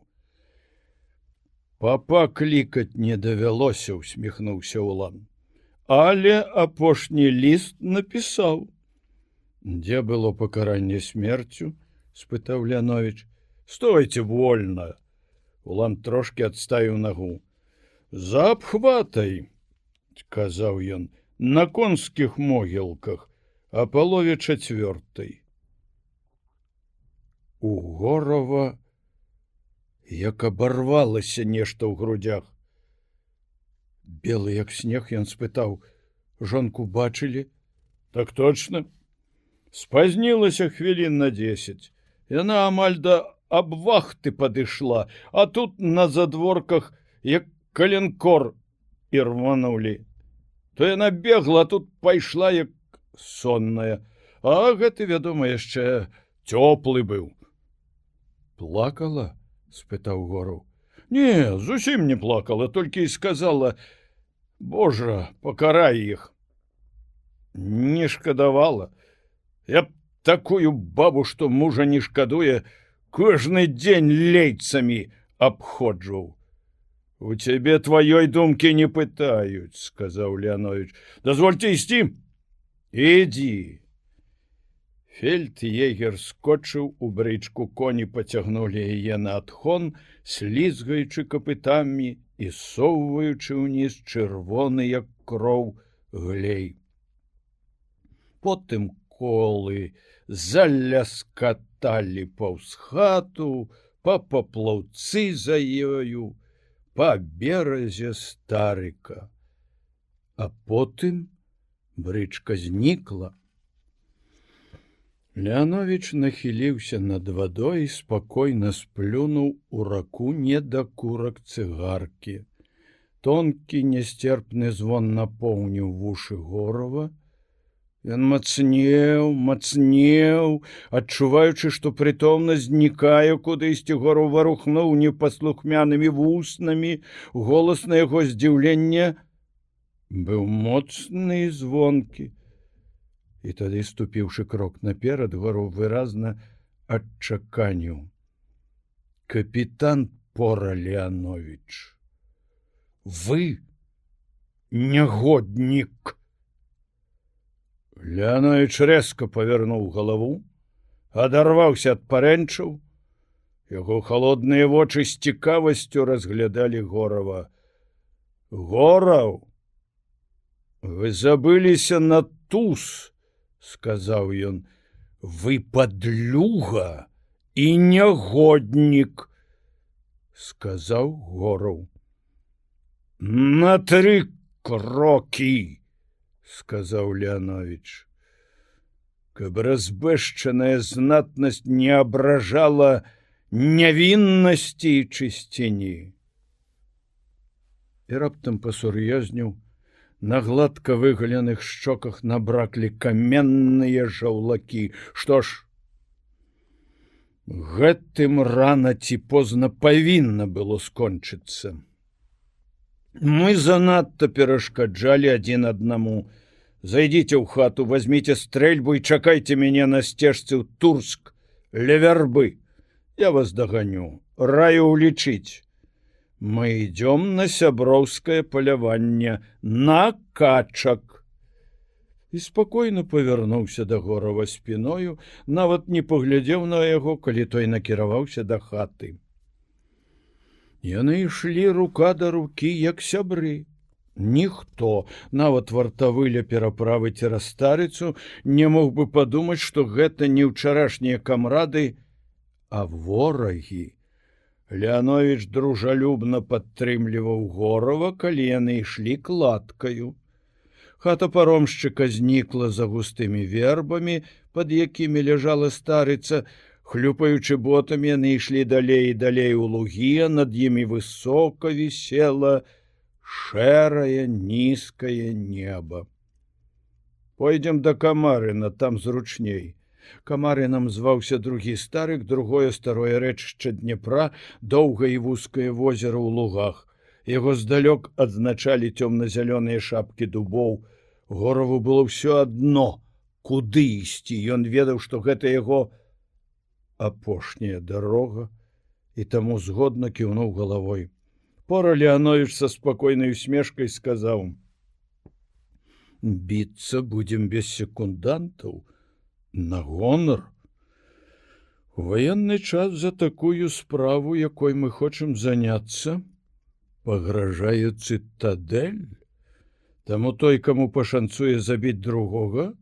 «Папа клікаць не давялося», — усміхнуўся Улан. «Але апошні ліст напісаў». «Дзе было пакаранне смерцю?» — спытаў Леанович. «Стойце вольна!» Улан трошки адставіў нагу. «За абхватай», — сказаў ён, — «на конскіх могілках, а палове 4. У Горава як абарвалася нешта ў грудях. Белы як снег, ён спытаў: «Жонку бачылі?» «Так точно. Спазнілася хвілін на 10. Яна амаль да абвахты падышла, а тут на задворках як каленкор і рванулі. То яна бегла, тут пайшла як сонная. А гэты, вядома, яшчэ цёплы быў». «Плакала?» — спытаў Гораў. «Не, зусім не плакала, толькі і сказала: Божа, пакарай іх». «Не шкадавала. Я б такую бабу, што мужа не шкадуе, кожны дзень лейцамі абходжваў». «У цябе тваёй думкі не пытаюць», — сказаў Леанович. «Дазвольце ісці?» «Ідзі». Фельд'егер скочыў у брычку, коні пацягнулі яе на адхон, слізгаючы капытамі і соўваючы ўніз чырвоны, як кроў, глей. Потым колы заляскаталі паўз хату, па паплаўцы за ёю, па беразе Старыка. А потым брычка знікла. Леанович нахіліўся над вадой і спакойна сплюнуў у раку недакурак цыгаркі. Тонкі нясцерпны звон напоўніў вушы Горава. Ён мацнеў, адчуваючы, што прытомнасць знікае кудысьці. Гораў варухнуў непаслухмянымі вуснамі. Голас на яго здзіўленне быў моцны і звонкі. І тады, ступіўшы крок наперад, Гораў выразна адчаканіў: «Капітан Пора Леанович, вы нягоднік!» Леанович рэзка павярнуў галаву, адарваўся ад парэнчаў. Яго халодныя вочы з цікавасцю разглядалі Горава. «Гораў, вы забыліся на туз!» — сказаў ён. «Вы падлюга і нягоднік!» — сказаў Гораў. «На 3 крокі!» — сказаў Леанович. «Каб разбэшчаная знатнасць не абражала нявіннасці і чысціні!» І раптам пасур'ёзніў. На гладка выгаленых шчоках набраклі каменныя жаўлакі. «Што ж, гэтым рана ці позна павінна было скончыцца. Мы занадта перашкаджалі адзін аднаму. Зайдзіце ў хату, возьміце стрэльбу і чакайце мяне на сцежцы ў Турск, ля вярбы. Я вас даганю, раю улічыць. Мы ідём на сяброўскае паляванне, на качак!» І спакойна павярнуўся да Горава спіною, нават не паглядзеў на яго, калі той накіраваўся да хаты. Яны ішлі рука да рукі, як сябры. Ніхто, нават вартавы ля пераправы цераз Старыцу, не мог бы падумаць, што гэта не ўчарашнія камрады, а ворагі. Леанович дружалюбна падтрымліваў Горава, калі яны ішлі кладкаю. Хата паромшчыка знікла за густымі вербамі, пад якімі ляжала Старыца. Хлюпаючы ботамі, яны ішлі далей і далей у лугі, а над імі высока вісела шэрае нізкае неба. «Пойдзем да Камарына, там зручней». Камарынам зваўся другі Старык, другое старое рэчышча Днепра, доўгае і вузкае возера ў лугах. Яго здалёк адзначалі цёмна-зялёныя шапкі дубоў. Гораву было ўсё адно, куды ісці. Ён ведаў, што гэта яго апошняя дарога, і таму згодна кіўнуў галавой. Пора Леанович са спакойнай усмешкай сказаў: «Біцца будзем без секундантаў, на гонар. У ваенны час за такую справу, якой мы хочам заняцца, пагражае цытадэль. Таму той, каму пашанцуе забіць другога,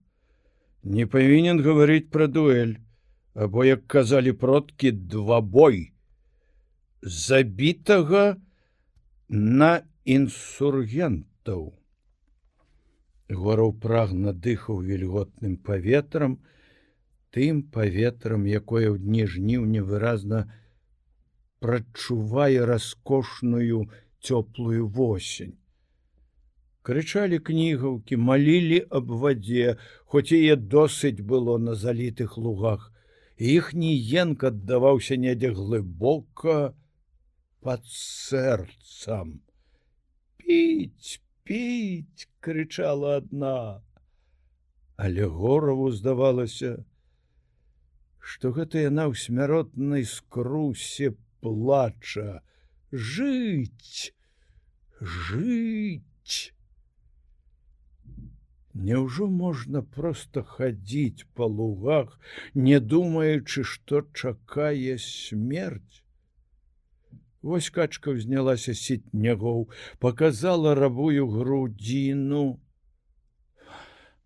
не павінен гаварыць пра дуэль, або, як казалі продкі, двабой. Забітага на інсургентаў». Гораў прагна дыхаў вільготным паветрам, тым паветрам, якое ў дні жніўня выразна прачувае раскошную цёплую восень. Крычалі кнігаўкі, малілі аб вадзе, хоць яе досыць было на залітых лугах. Іхні енк аддаваўся недзе глыбока пад сэрцам. «Піць, піць!» — крычала адна. Але Гораву здавалася, што гэта яна ў смяротнай скрусе плача. «Жыць! Жыць!» Няўжо можна проста хадзіць па лугах, не думаючы, што чакае смерць? Вось качка ўзнялася з сітнягоў, паказала рабую грудзіну.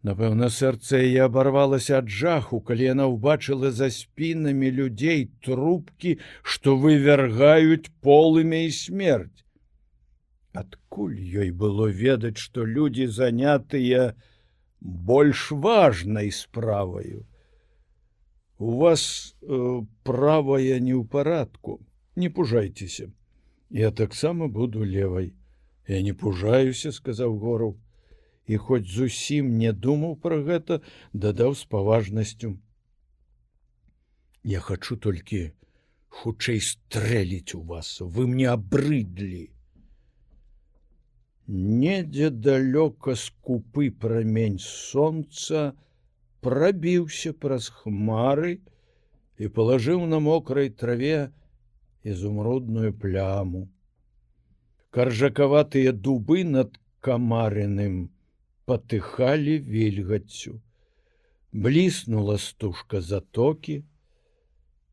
Напэўна, сэрца яе абарвалася ад жаху, калі яна ўбачыла за спінамі людзей трубкі, што вывяргаюць полымя і смерць. Адкуль ёй было ведаць, што людзі занятыя больш важнай справаю? У вас правая не ў парадку, не пужайцеся. Я таксама буду левай. Я не пужаюся, сказаў Гораў. І хоць зусім не думаў пра гэта, дадаў з паважнасцю. Я хачу толькі хутчэй стрэліць у вас, вы мне абрыдлі. Недзе далёка скупы прамень сонца прабіўся праз хмары і палажыў на мокрай траве ізумрудную пляму. Каржакаватыя дубы над камарыным патыхалі вільгаццю. Бліснула стужка затокі.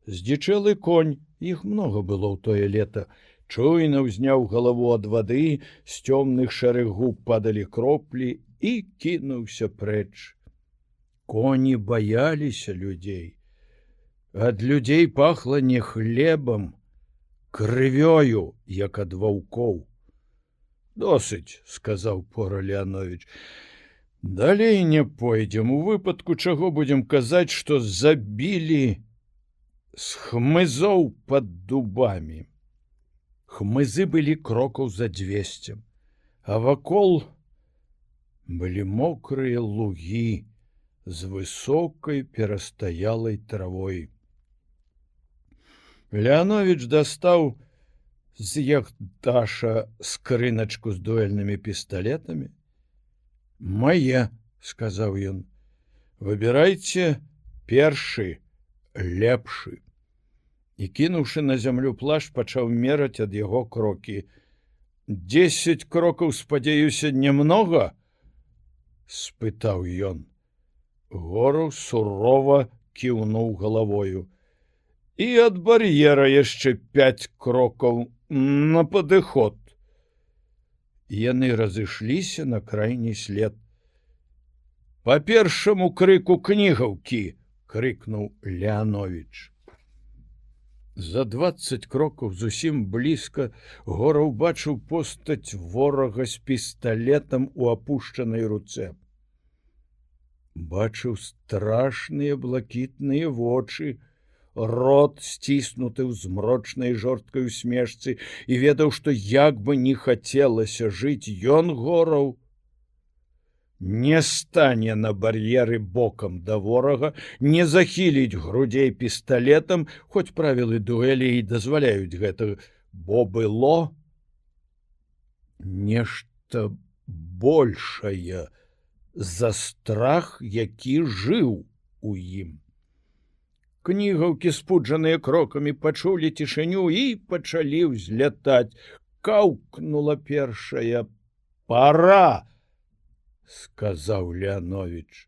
Здзічэлы конь, іх многа было ў тое лета, чуйна ўзняў галаву ад вады, з цёмных шэрых губ падалі кроплі і кінуўся прэч. Коні баяліся людзей. Ад людзей пахла не хлебам, крывёю, як ад ваўкоў. Досыць, сказаў Пора Леанович. Далей не пойдзем, у выпадку чаго будзем казаць, што забілі з хмызоў пад дубамі. Хмызы былі крокаў за 200, а вакол былі мокрыя лугі з высокай перастаялай травой. Леанович дастаў з яхташа скрыначку з дуэльнымі пісталетамі. «Мае», — сказаў ён, — «выбірайце першы, лепшы». І, кінуўшы на зямлю плашч, пачаў мераць ад яго крокі. 10 крокаў, спадзяюся, немнога? — спытаў ён. Гораў сурова кіўнуў галавою. І ад бар'ера яшчэ 5 крокаў на падыход. Яны разышліся на крайні след. «Па першаму крыку кнігаўкі!» — крыкнуў Леанович. За 20 крокаў зусім блізка Гораў бачыў постаць ворага з пісталетам у апушчанай руцэ. Бачыў страшныя блакітныя вочы, рот сціснуты ў змрочнай жорсткай усмешцы, і ведаў, што як бы не хацелася жыць, ён, Гораў, не стане на бар'еры бокам да ворага, не захіліць грудзей пісталетам, хоць правілы дуэлі і дазваляюць гэта, бо было нешта большае за страх, які жыў у ім. Кнігаўкі, спуджаныя крокамі, пачулі цішыню і пачалі ўзлятаць. Каўкнула першая. «Пара!» — сказаў Леанович.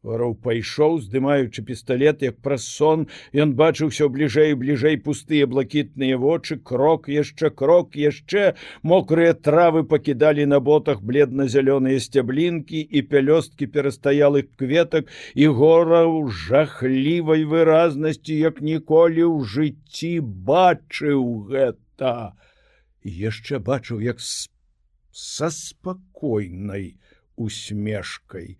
Гораў пайшоў, здымаючы пісталет, як праз сон. Ён бачыў усё бліжэй і бліжэй пустыя блакітныя вочы, крок, яшчэ. Мокрыя травы пакідалі на ботах бледна-зялёныя сцяблінкі і пялёсткі перастаялых кветак, і Гораў жахлівай выразнасці, як ніколі ў жыцці, бачыў гэта. Яшчэ бачыў, як са спакойнай усмешкай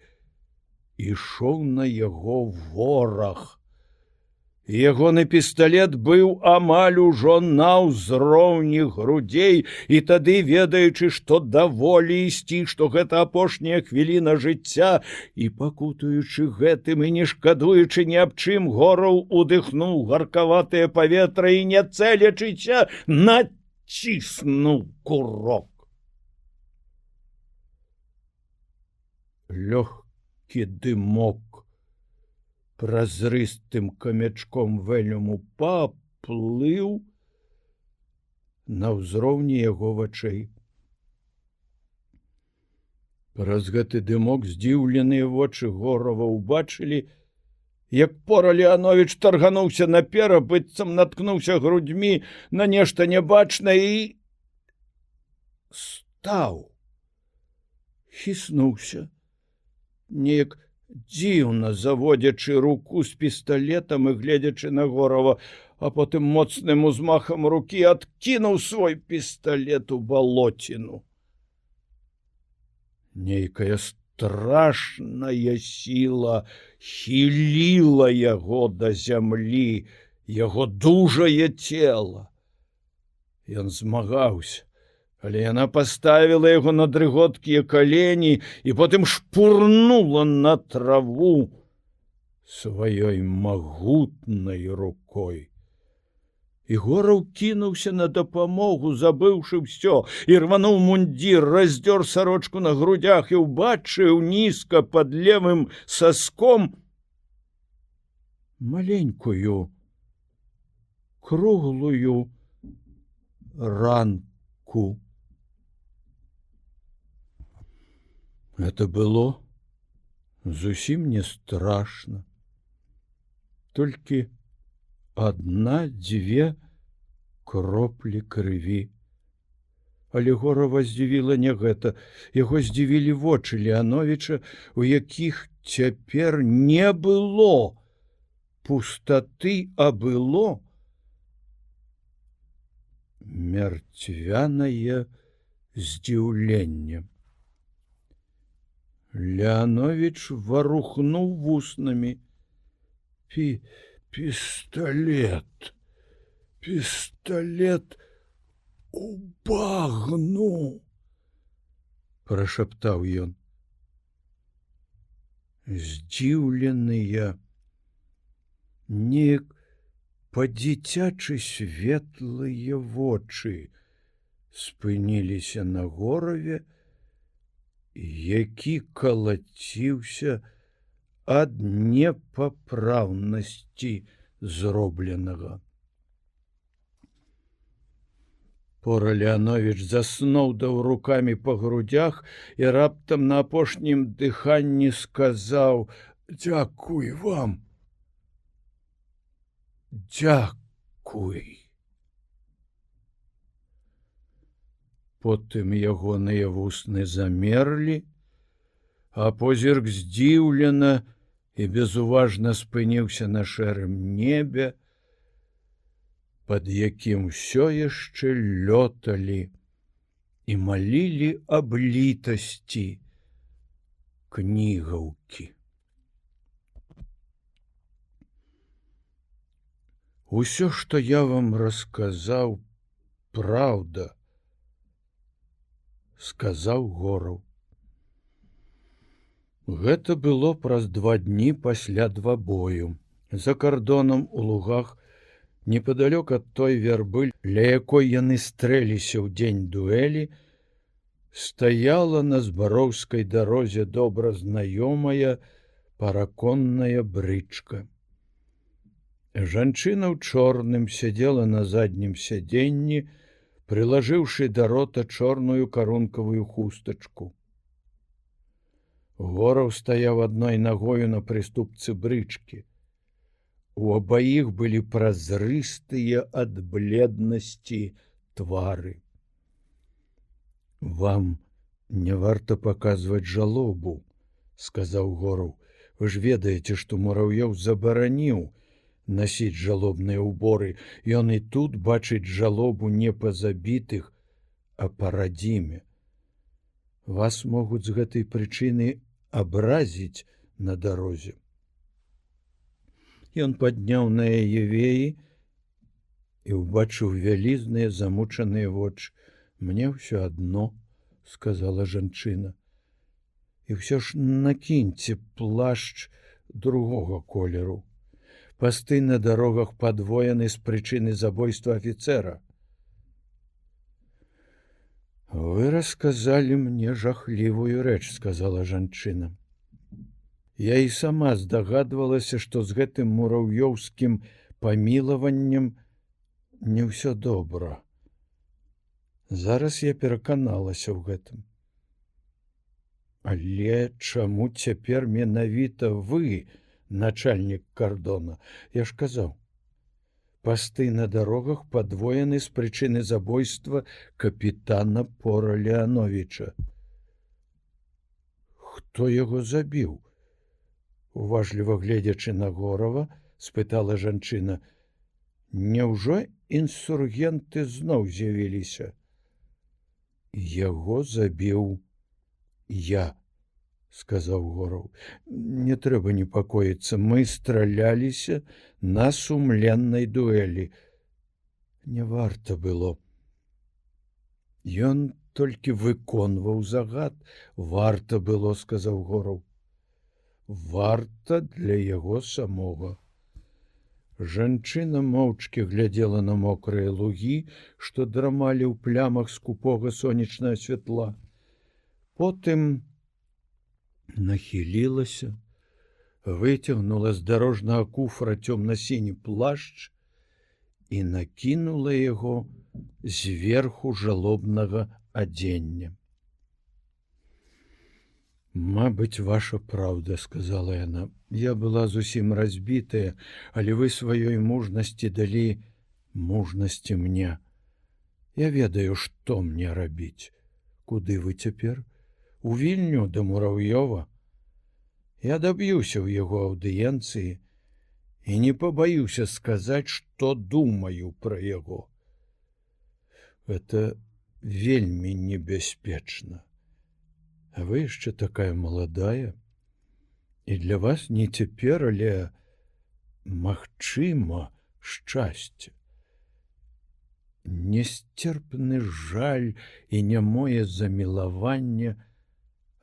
ішоў на яго вораг. Ягоны пісталет быў амаль ужо на ўзроўні грудзей, і тады, ведаючы, што даволі ісці, што гэта апошняя хвіліна жыцця, і пакутуючы гэтым і не шкадуючы ні аб чым, Гораў удыхнуў гаркаватае паветра і, не цэлячыся, націснуў курок. Лёгкі дымок празрыстым камячком вэлюму паплыў на ўзроўні яго вачэй. Праз гэты дымок здзіўленыя вочы Горава ўбачылі, як Пора Леанович таргануўся наперад, быццам наткнуўся грудзьмі на нешта нябачнае і стаў, хіснуўся, неяк дзіўна заводзячы руку з пісталетам і гледзячы на Горава, а потым моцным узмахам рукі адкінуў свой пісталет у балоціну. Нейкая страшная сіла хіліла яго да зямлі, яго дужае цела. Ён змагаўся, але яна паставіла яго на дрыготкія калені і потым шпурнула на траву сваёй магутнай рукой. Ігораў кінуўся на дапамогу, забыўшы ўсё, і рвануў мундзір, раздзёр сарочку на грудях і ўбачыў нізка пад левым саском маленькую, круглую ранку. Это было зусім не страшно. Толькі адна-дзве кроплі крыві. Але Горава здзівіла не гэта. Яго здзівілі вочы Леановіча, у якіх цяпер не было пустаты, а было мертвянае здзіўленне. Леанович варухнуў вуснамі. Пісталет у багну, прашаптаў ён. Здзіўленыя, неяк па-дзіцячы светлыя вочы спыніліся на Гораве, які калаціўся ад непапраўнасці зробленага. Пора Леанович засноўдаў рукамі па грудях і раптам на апошнім дыханні сказаў: «Дзякуй вам! Дзякуй!» Потым ягоныя вусны замерлі, а позірк здзіўлена і безуважна спыніўся на шэрым небе, пад якім усё яшчэ лёталі і малілі аб літасці кнігаўкі. Усё, што я вам расказаў, праўда, сказаў Гораў. Гэта было праз 2 дні пасля двабою. За кардонам у лугах, непадалёк ад той вярбы, ля якой яны стрэліся ў дзень дуэлі, стаяла на збароўскай дарозе добра знаёмая параконная брычка. Жанчына ў чорным сядзела на заднім сядзенні, прылажыўшы да рота чорную карункавую хустачку. Гораў стаяў адной нагою на прыступцы брычкі. У абаіх былі празрыстыя ад бледнасці твары. «Вам не варта паказваць жалобу», — сказаў Гораў. «Вы ж ведаеце, што Мураўёў забараніў насіць жалобныя ўборы. Ён і тут бачыць жалобу не па забітых, а па радзіме. Вас могуць з гэтай прычыны абразіць на дарозе». Ён падняў на яе веі і ўбачыў вялізныя замучаныя вочы. «Мне ўсё адно», — сказала жанчына. «І ўсё ж накіньце плашч другога колеру. Пасты на дарогах падвоены з прычыны забойства афіцэра». «Вы расказалі мне жахлівую рэч», — сказала жанчына. «Я і сама здагадвалася, што з гэтым мураўёўскім памілаваннем не ўсё добра. Зараз я пераканалася ў гэтым. Але чаму цяпер менавіта вы, начальнік кардона? Я ж казаў, пасты на дарогах падвоены з прычыны забойства капітана Пора Леановіча». «Хто яго забіў?» Уважліва гледзячы на Горава, спытала жанчына. «Няўжо інсургенты зноў з'явіліся?» «Яго забіў я», сказаў Гораў. Не трэба непакоіцца, мы страляліся на сумленнай дуэлі. Не варта было. Ён толькі выконваў загад. Варта было, сказаў Гораў. Варта для яго самога. Жанчына моўчкі глядзела на мокрыя лугі, што драмалі ў плямах скупога сонечнага святла. Потым нахілілася, выцягнула з дарожнага куфра цёмна-сіні плашч і накінула яго зверху жалобнага адзення. «Мабыць, ваша праўда», — сказала яна. «Я была зусім разбітая, але вы сваёй мужнасці далі мужнасці мне. Я ведаю, што мне рабіць. Куды вы цяпер? У Вільню да Мураўёва? Я даб'юся ў яго аўдыенцыі і не пабаюся сказаць, што думаю пра яго. Гэта вельмі небяспечна. А вы яшчэ такая маладая, і для вас не цяпер, але магчыма шчасце». Несцерпны жаль і нямое замілаванне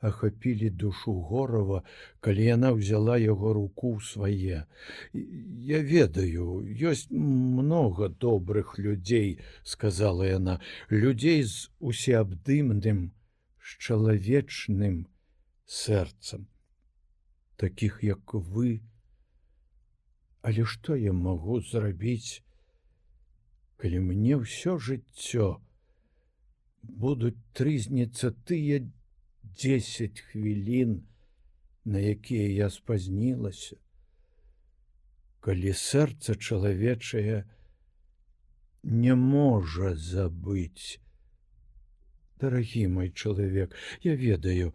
ахапілі душу Горава, калі яна ўзяла яго руку ў свае. «Я ведаю, ёсць многа добрых людзей», — сказала яна, «людзей з усеабдымным, з чалавечным сэрцам, такіх як вы. Але што я магу зрабіць, калі мне ўсё жыццё будуць трызніцца тыя 10 хвілін, на якія я спазнілася, калі сэрца чалавечае не можа забыць. Дарагі мой чалавек, я ведаю,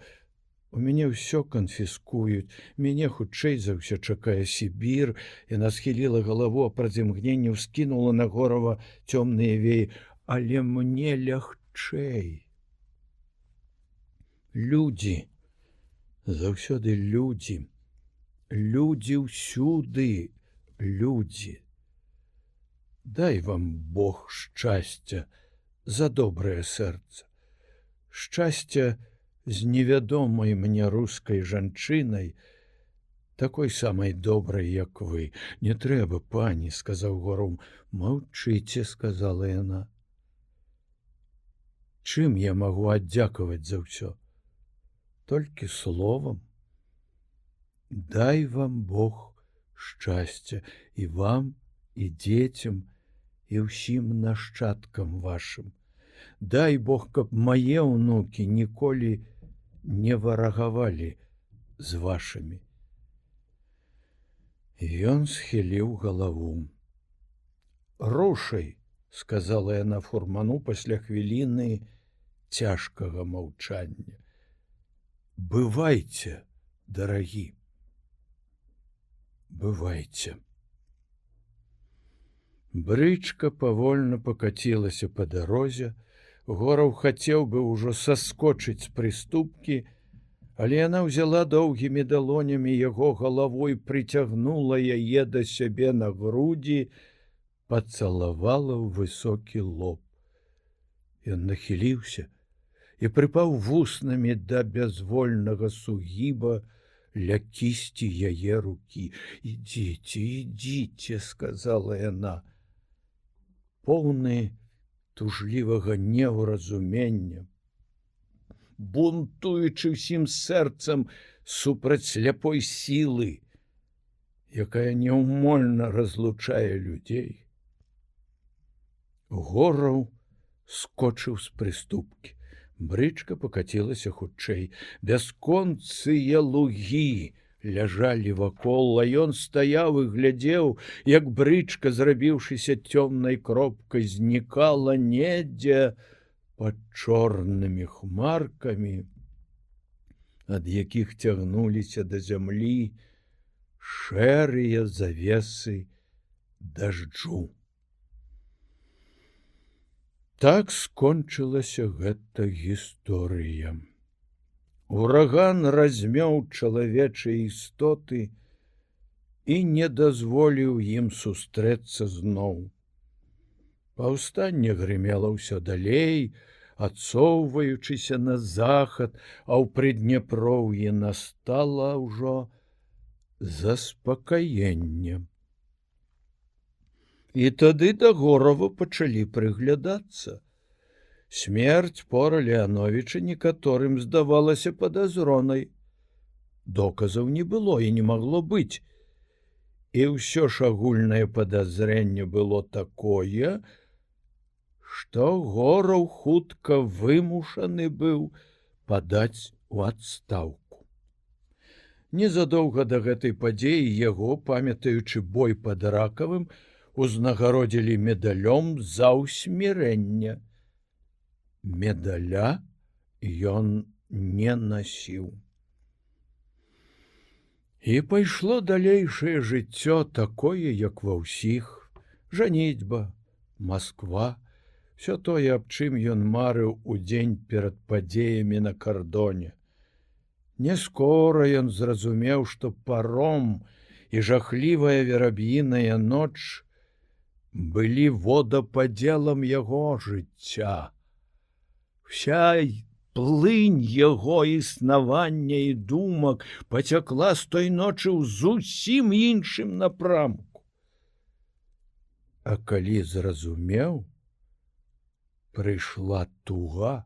у мяне ўсё канфіскуюць, мяне хутчэй за ўсё чакае Сібір». Яна схіліла галаву, а праз імгненне ўскінула на Горава цёмныя веі. «Але мне лягчэй. Людзі, заўсёды людзі, людзі ўсюды, людзі. Дай вам Бог шчасця за добрае сэрца. Шчасця з невядомай мне рускай жанчынай, такой самай добрай, як вы». «Не трэба, пані», — сказаў Гораў. «Маўчыце», — сказала яна. «Чым я магу аддзякаваць за ўсё? Толькі словам. Дай вам Бог шчасця і вам, і дзецям, і ўсім нашчадкам вашым. Дай Бог, каб мае ўнукі ніколі не варагавалі з вашымі». Ён схіліў галаву. «Рушай», — сказала яна фурману пасля хвіліны цяжкага маўчання. «Бывайце, дарагі, бывайце». Брычка павольна пакацілася па дарозе. Гораў хацеў бы ўжо саскочыць з прыступкі, але яна ўзяла доўгімі далонямі яго галаву і прыцягнула яе да сябе на грудзі, пацалавала ў высокі лоб. Ён нахіліўся і прыпаў вуснамі да бязвольнага сугіба ля кісці яе рукі. «Ідзіце, ідзіце», — сказала яна. Поўны тужлівага неўразумення, бунтуючы ўсім сэрцам супраць сляпой сілы, якая няўмольна разлучае людзей, Гораў скочыў з прыступкі. Брычка пакацілася хутчэй. Бясконцыя лугі ляжалі вакол, а ён стаяў і глядзеў, як брычка, зрабіўшыся цёмнай кропкай, знікала недзе пад чорнымі хмаркамі, ад якіх цягнуліся да зямлі шэрыя завесы дажджу. Так скончылася гэта гісторыя. Ураган размёў чалавечыя істоты і не дазволіў ім сустрэцца зноў. Паўстанне грымела ўсё далей, адсоўваючыся на захад, а ў Прыдняпроўі настала ўжо заспакаенне. І тады да Горава пачалі прыглядацца. Смерць пора Леановіча некаторым здавалася падазронай. Доказаў не было і не магло быць. І ўсё ж агульнае падазрэнне было такое, што Гораў хутка вымушаны быў падаць у адстаўку. Незадоўга да гэтай падзеі яго, памятаючы бой пад Ракавым, узнагародзілі медалём за ўсмірэнне. Медаля ён не насіў. І пайшло далейшае жыццё такое, як ва ўсіх: жаніцьба, Масква, всё тое, аб чым ён марыў у дзень перад падзеямі на кардоне. Не скора ён зразумеў, што паром і жахлівая вераб'іная ноч былі водападзелам яго жыцця. Вся плынь яго існавання і думак пацякла з той ночы ў зусім іншым напрамку. А калі зразумеў, прыйшла туга.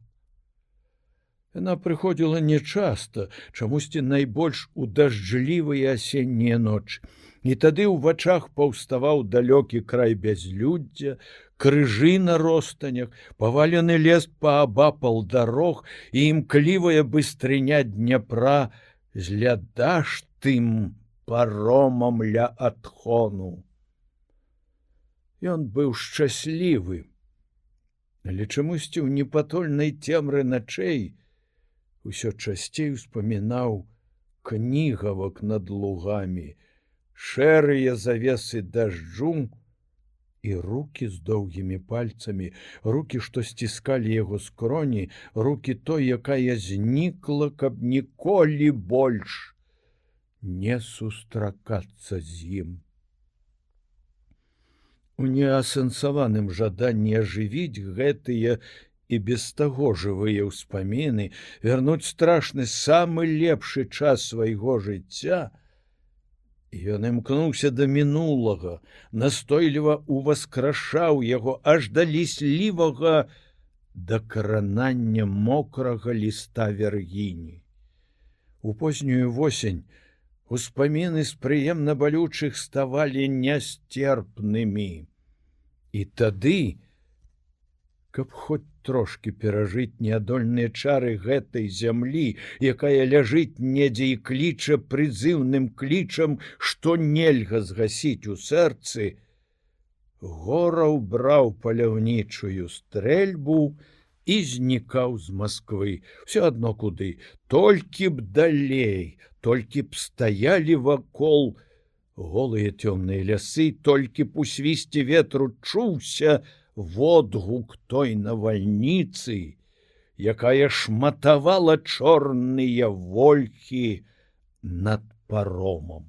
Яна прыходзіла нечаста, чамусьці найбольш у дажджлівыя асеннія ночы. І тады ў вачах паўставаў далёкі край бязлюддзя, крыжы на ростанях, павалены лес паабапал дарог і імклівая быстрыня Дняпра з лядашчым паромам ля адхону. Ён быў шчаслівы, але чамусьці ў непатольнай цемры начэй усё часцей успамінаў кнігавак над лугамі, шэрыя завесы дажджу і рукі з доўгімі пальцамі, рукі, што сціскалі яго скроні, рукі той, якая знікла, каб ніколі больш не сустракацца з ім. У неасэнсаваным жаданні ажывіць гэтыя і без таго жывыя ўспаміны, вярнуць страшны самы лепшы час свайго жыцця, ён імкнуўся да мінулага, настойліва уваскрашаў яго аж да ліслівага дакранання мокрага ліста вяргіні. У познюю восень успаміны з прыемна балючых ставалі нясцерпнымі. І тады, каб хоць трошки перажыць неадольныя чары гэтай зямлі, якая ляжыць недзе і кліча прызыўным клічам, што нельга згасіць у сэрцы, Гораў браў паляўнічую стрэльбу і знікаў з Масквы. Всё адно куды, толькі б далей, толькі б стаялі вакол голыя цёмныя лясы, толькі б у свісце ветру чуўся водгук той навальніцы, якая шматавала чорныя вольхі над паромам.